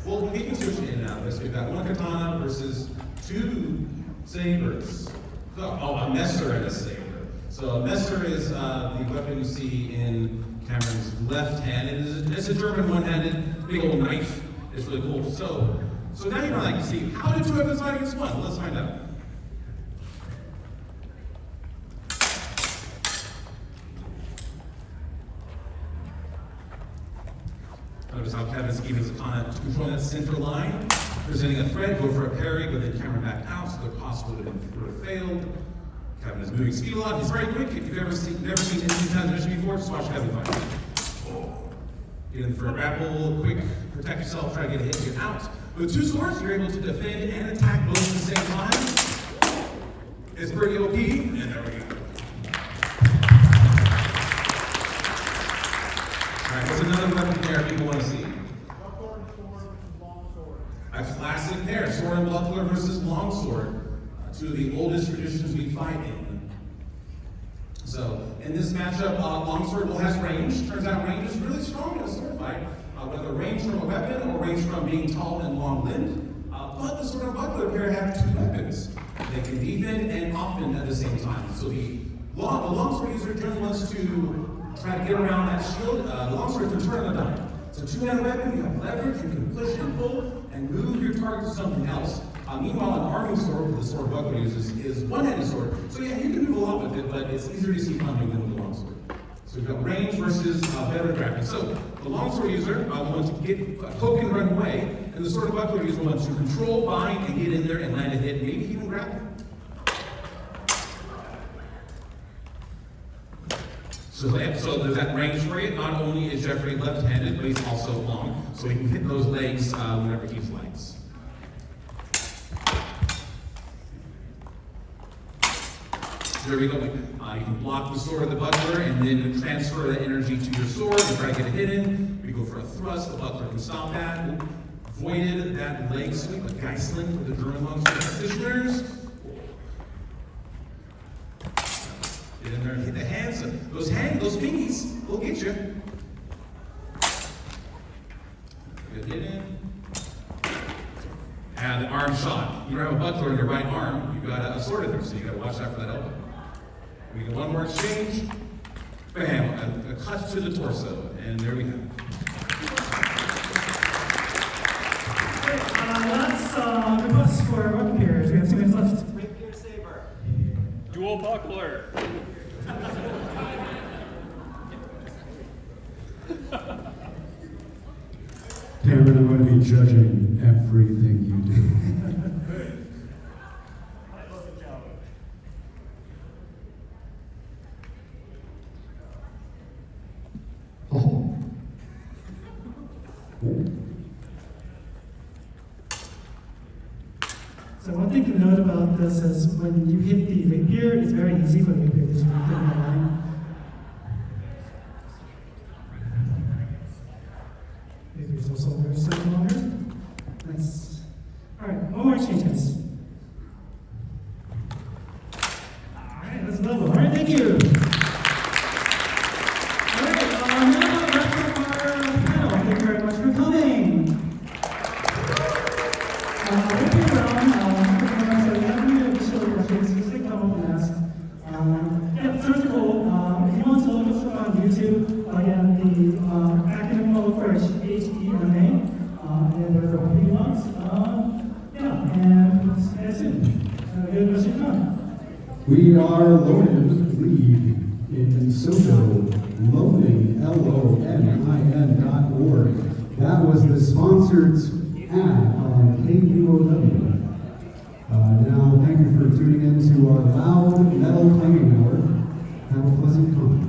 [SPEAKER 3] Well, we can switch in now. So we've got one katana versus two sabers. Oh, a messer and a saber. So a messer is the weapon you see in Cameron's left hand. It's a German one-handed big old knife. It's really cool. So now you're like, see, how did two weapons fight against one? Well, let's find out. Notice how Kevin's keeping his opponent to control that center line. Presenting a threat, go for a parry, but then Cameron back out, so the cost would have failed. Kevin is moving speed a lot. He's very quick. If you've never seen instant transition before, just watch Kevin fight. Get in for a grapple, quick, protect yourself, try to get a hit, get out. With two swords, you're able to defend and attack both at the same time. It's pretty OP, and there we go. All right, what's another weapon pair people want to see? A classic pair, sword and buckler versus longsword. Two of the oldest traditions we fight in. So, in this matchup, longsword has range. Turns out range is really strong in a sword fight. whether range from a weapon or range from being tall and long-limbed. But the sword and buckler pair have two weapons. They can defend and offend at the same time. So the longsword user generally wants to try to get around that shield. The longsword is a turn on the dime. It's a two-handed weapon, you have leverage, you can push and pull and move your target to something else. Meanwhile, an arming sword with the sword buckler uses is one-handed sword. So yeah, you can move a lot with it, but it's easier to see coming than with the longsword. So we've got range versus better drafting. So the longsword user wants to get poke and run away, and the sword buckler user wants to control, bind, and get in there and land a hit, maybe even grab it. So there's that range for you. Not only is Jeffrey left-handed, but he's also long, so he can hit those legs whenever he flanks. There we go. You can block the sword of the buckler and then transfer that energy to your sword and try to get a hit in. We go for a thrust, the buckler can stop that. Voided that leg sweep, a Geisling for the German longsword practitioners. Get in there and hit the hands. Those pinkies will get you. Good hit in. And the arm shot. You don't have a buckler in your right arm, you've got a sword in there, so you gotta watch out for that elbow. We get one more exchange. Bam, a cut to the torso, and there we have it.
[SPEAKER 6] Let's request for rapiers. We have 2 minutes left.
[SPEAKER 9] Rapier saber.
[SPEAKER 2] Dual buckler.
[SPEAKER 1] Cameron, I'm going to be judging everything you do.
[SPEAKER 11] Oh.
[SPEAKER 6] So one thing to note about this is when you hit the rapier, it's very easy for the rapier to just hit the line. Rapier is also very slow longer. Nice. All right, one more exchange, guys. All right, let's level. All right, thank you. All right, now wraps up our panel. Thank you very much for coming. Rapier round, so if you have any additional questions, just come up and ask. Yeah, first of all, if you want to look us up on YouTube, again, the acronym for HEMA, and then there's a few months. Yeah, and see you soon. Have a good rest of your time.
[SPEAKER 11] We are Lonin League in Soto, Lonin, LONIN.org. That was the sponsored ad on KUOW. Now, thank you for tuning in to our loud metal clanging hour. Have a pleasant con.